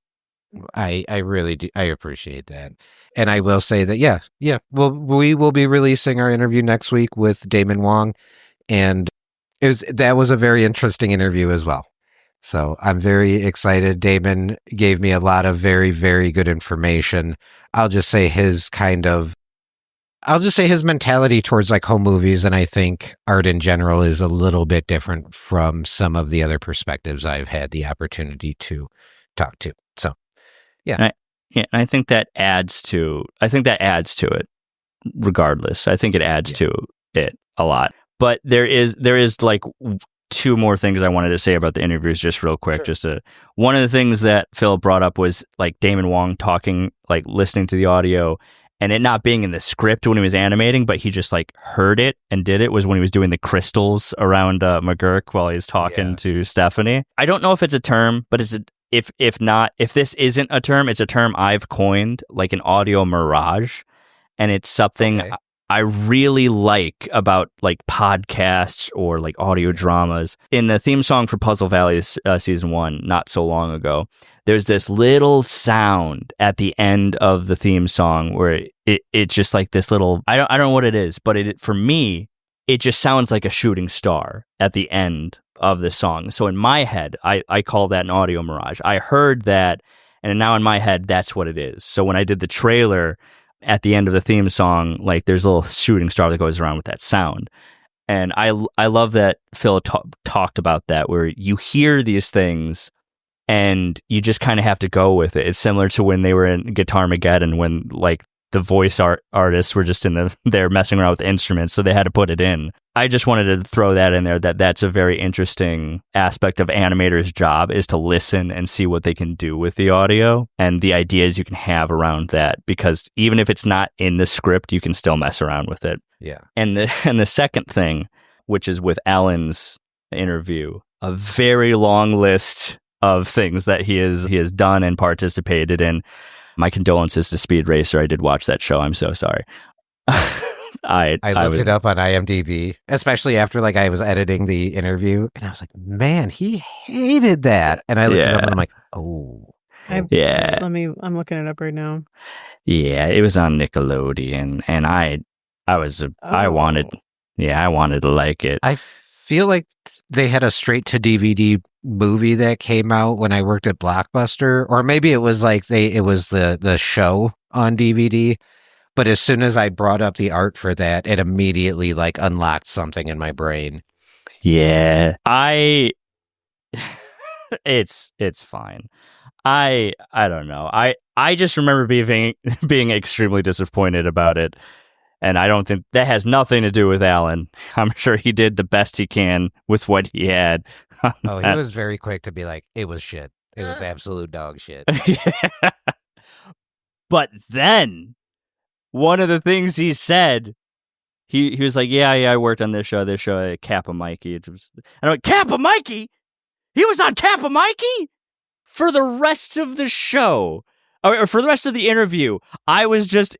A: I really do. I appreciate that. And I will say that, yeah. Well, we will be releasing our interview next week with Damon Wong. And that was a very interesting interview as well. So I'm very excited. Damon gave me a lot of very, very good information. I'll just say his mentality towards like home movies, and I think art in general, is a little bit different from some of the other perspectives I've had the opportunity to talk to. So, yeah.
C: I think that adds to it regardless. I think it adds to it a lot. But there is like two more things I wanted to say about the interviews just real quick. Sure. One of the things that Phil brought up was like Damon Wong talking, like listening to the audio and it not being in the script when he was animating, but he just like heard it and did it, was when he was doing the crystals around McGurk while he's talking to Stephanie. I don't know if it's a term, but if this isn't a term, it's a term I've coined, like an audio mirage. And it's something I really like about like podcasts or like audio dramas. In the theme song for Puzzle Valley season 1, not so long ago, there's this little sound at the end of the theme song where it's just like this little, I don't know what it is, but for me, it just sounds like a shooting star at the end of the song. So in my head, I call that an audio mirage. I heard that, and now in my head, that's what it is. So when I did the trailer, at the end of the theme song, like there's a little shooting star that goes around with that sound. And I love that Phil talked about that, where you hear these things and you just kind of have to go with it. It's similar to when they were in Guitarmageddon, when like the voice artists were just there messing around with the instruments, so they had to put it in. I just wanted to throw that in there, that's a very interesting aspect of animators' job, is to listen and see what they can do with the audio and the ideas you can have around that, because even if it's not in the script, you can still mess around with it.
A: Yeah.
C: And the second thing, which is with Alan's interview, a very long list of things that he has done and participated in. My condolences to Speed Racer. I did watch that show. I'm so sorry. I
A: looked it up on IMDb, especially after like I was editing the interview, and I was like, man, he hated that. And I looked it up and I'm like, oh.
B: I'm looking it up right now.
C: Yeah, it was on Nickelodeon, and I wanted to like it.
A: I feel like they had a straight to DVD movie that came out when I worked at Blockbuster, or maybe it was like it was the show on DVD. But as soon as I brought up the art for that, it immediately like unlocked something in my brain.
C: Yeah, it's fine. I don't know. I just remember being extremely disappointed about it. And I don't think that has nothing to do with Alan. I'm sure he did the best he can with what he had.
A: Oh, he was very quick to be like, it was shit. It was absolute dog shit.
C: Yeah. But then, one of the things he said, he was like, yeah, I worked on this show, Kappa Mikey. And I'm like, Kappa Mikey? He was on Kappa Mikey? For the rest of the show, or for the rest of the interview, I was just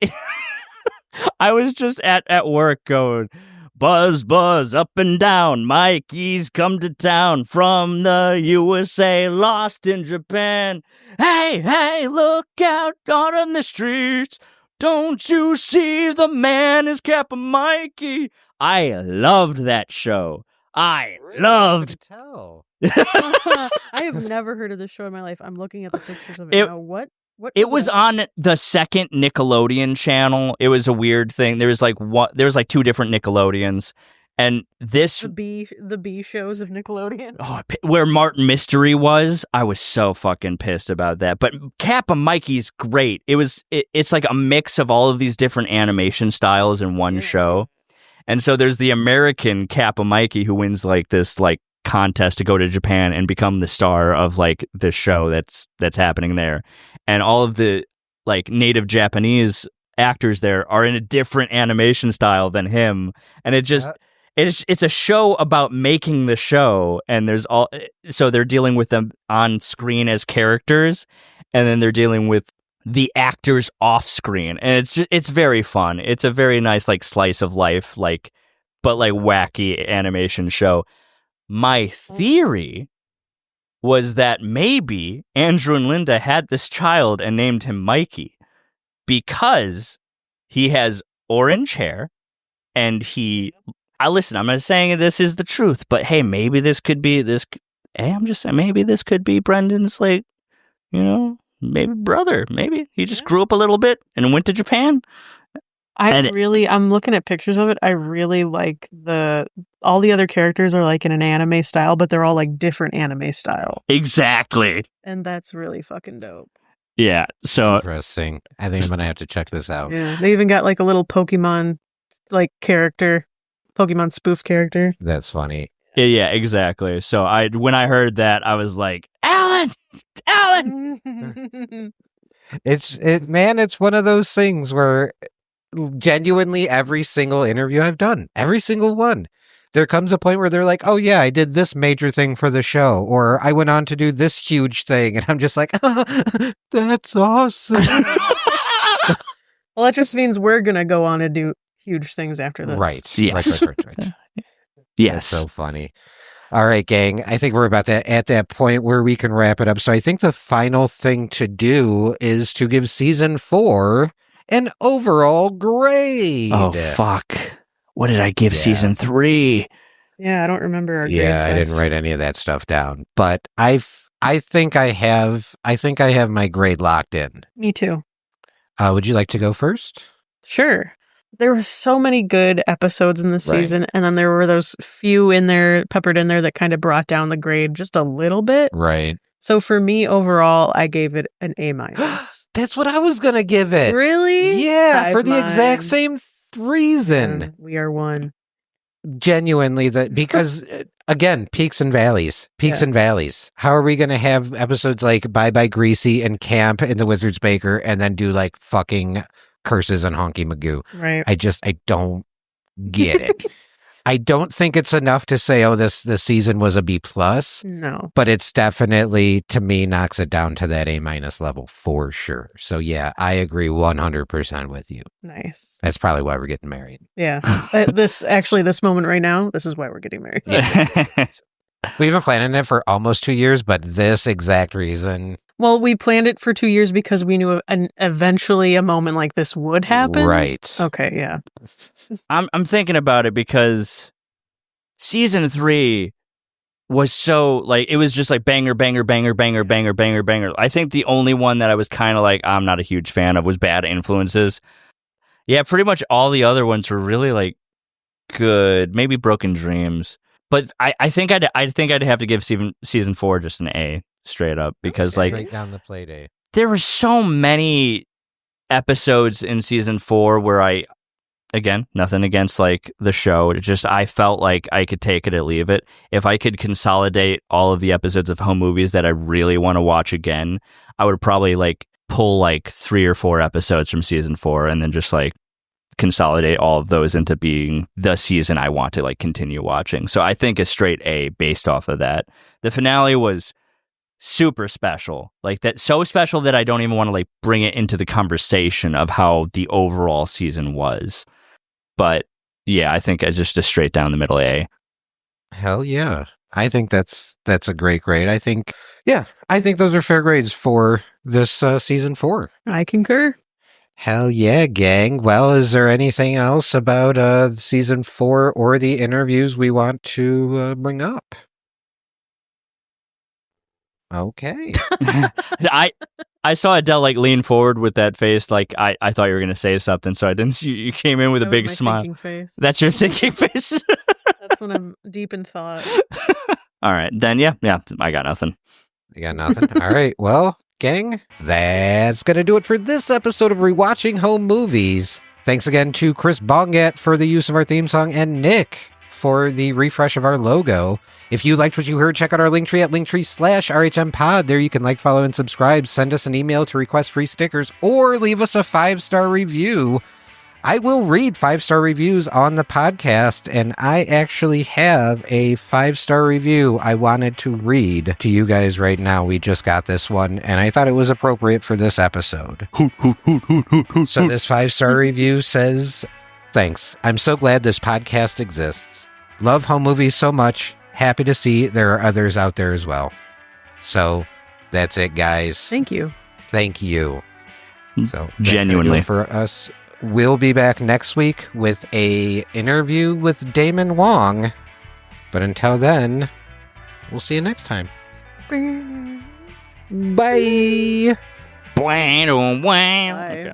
C: at work going, buzz, buzz, up and down, Mikey's come to town from the USA, lost in Japan. Hey, look out on the streets. Don't you see the man is Kappa Mikey? I loved that show. I
B: have never heard of this show in my life. I'm looking at the pictures of it now. What
C: it was on the second Nickelodeon channel. It was a weird thing. There was like two different Nickelodeons, and this
B: the B shows of Nickelodeon.
C: Oh, where Martin Mystery was, I was so fucking pissed about that. But Kappa Mikey's great. It's like a mix of all of these different animation styles in one show, and so there's the American Kappa Mikey who wins like this like contest to go to Japan and become the star of like this show that's happening there, and all of the like native Japanese actors there are in a different animation style than him, and it's a show about making the show, and so they're dealing with them on screen as characters, and then they're dealing with the actors off screen, and it's very fun. It's a very nice like slice of life, like but like wacky animation show. My theory was that maybe Andrew and Linda had this child and named him Mikey because he has orange hair and I'm not saying this is the truth, but hey, maybe this could be this. hey, I'm just saying, maybe this could be Brendan's, like, you know, maybe brother. Maybe he just grew up a little bit and went to Japan.
B: I'm looking at pictures of it. I really like all the other characters are like in an anime style, but they're all like different anime style.
C: Exactly.
B: And that's really fucking dope.
C: Yeah. So
A: interesting. I think I'm going to have to check this out.
B: Yeah. They even got like a little Pokemon like character, Pokemon spoof character.
A: That's funny.
C: Yeah, exactly. So when I heard that, I was like, Alan!
A: It's one of those things where genuinely every single interview I've done, every single one, there comes a point where they're like, oh yeah, I did this major thing for the show, or I went on to do this huge thing, and I'm just like, that's awesome.
B: Well, that just means we're gonna go on and do huge things after this.
A: Right.
C: Yes.
A: Right.
C: Yes.
A: That's so funny. All right, gang. I think we're about at that point where we can wrap it up. So I think the final thing to do is to give season 4 an overall grade.
C: Oh, fuck. What did I give season 3?
B: Yeah, I don't remember our grades.
A: Yeah, I didn't write any of that stuff down. But I think I have my grade locked in.
B: Me too.
A: Would you like to go first?
B: Sure. There were so many good episodes in the season, and then there were those few peppered in there that kind of brought down the grade just a little bit.
A: Right.
B: So for me, overall, I gave it an A-.
A: That's what I was going to give it.
B: Really?
A: Yeah, for the exact same reason.
B: We are one.
A: Genuinely, because, again, peaks and valleys. And valleys. How are we going to have episodes like Bye Bye Greasy and Camp and the Wizard's Baker and then do like fucking Curses and Honky Magoo?
B: Right.
A: I don't get it. I don't think it's enough to say, oh, this season was a B+.
B: No.
A: But it's definitely, to me, knocks it down to that A- level for sure. So yeah, I agree 100% with you.
B: Nice.
A: That's probably why we're getting married.
B: Yeah. This moment right now, this is why we're getting married.
A: We've been planning it for almost 2 years, but this exact reason.
B: Well, we planned it for 2 years because we knew eventually a moment like this would happen.
A: Right.
B: Okay, yeah.
C: I'm thinking about it because season 3 was so, like, it was just like banger. I think the only one that I was kind of like, I'm not a huge fan of was Bad Influences. Yeah, pretty much all the other ones were really like good. Maybe Broken Dreams. But I think I'd have to give season 4 just an A straight up because
A: Straight down the play day.
C: There were so many episodes in season 4 where again, nothing against like the show. It just, I felt like I could take it or leave it. If I could consolidate all of the episodes of home movies that I really want to watch again, I would probably like pull like 3 or 4 episodes from season 4 and then just like consolidate all of those into being the season I want to like continue watching. So I think a straight A based off of that. The finale was super special, like that, so special that I don't even want to like bring it into the conversation of how the overall season was. But yeah, I think it's just a straight down the middle A.
A: Hell yeah. I think that's a great grade. I think those are fair grades for this season 4.
B: I concur.
A: Hell yeah, gang. Well, is there anything else about season 4 or the interviews we want to bring up? Okay.
C: I saw Adele like lean forward with that face, like I thought you were gonna say something, so I didn't. You came in with a big smile.
B: Face.
C: That's your thinking face.
B: That's when I'm deep in thought.
C: All right, then yeah, I got nothing.
A: You got nothing. All right, well, gang, that's gonna do it for this episode of Rewatching Home Movies. Thanks again to Chris Bongat for the use of our theme song and Nick for the refresh of our logo. If you liked what you heard, check out our Linktree at linktree/RHMpod. There you can like, follow, and subscribe. Send us an email to request free stickers or leave us a 5-star review. I will read 5-star reviews on the podcast, and I actually have a 5-star review I wanted to read to you guys right now. We just got this one, and I thought it was appropriate for this episode. So this 5-star review says, "Thanks. I'm so glad this podcast exists. Love home movies so much. Happy to see there are others out there as well." So that's it, guys.
B: Thank you.
A: Thank you. So
C: genuinely
A: for us, we'll be back next week with a interview with Damon Wong. But until then, We'll see you next time.
B: Bye.
A: Bye.
C: Bye.
B: Bye.
C: Okay.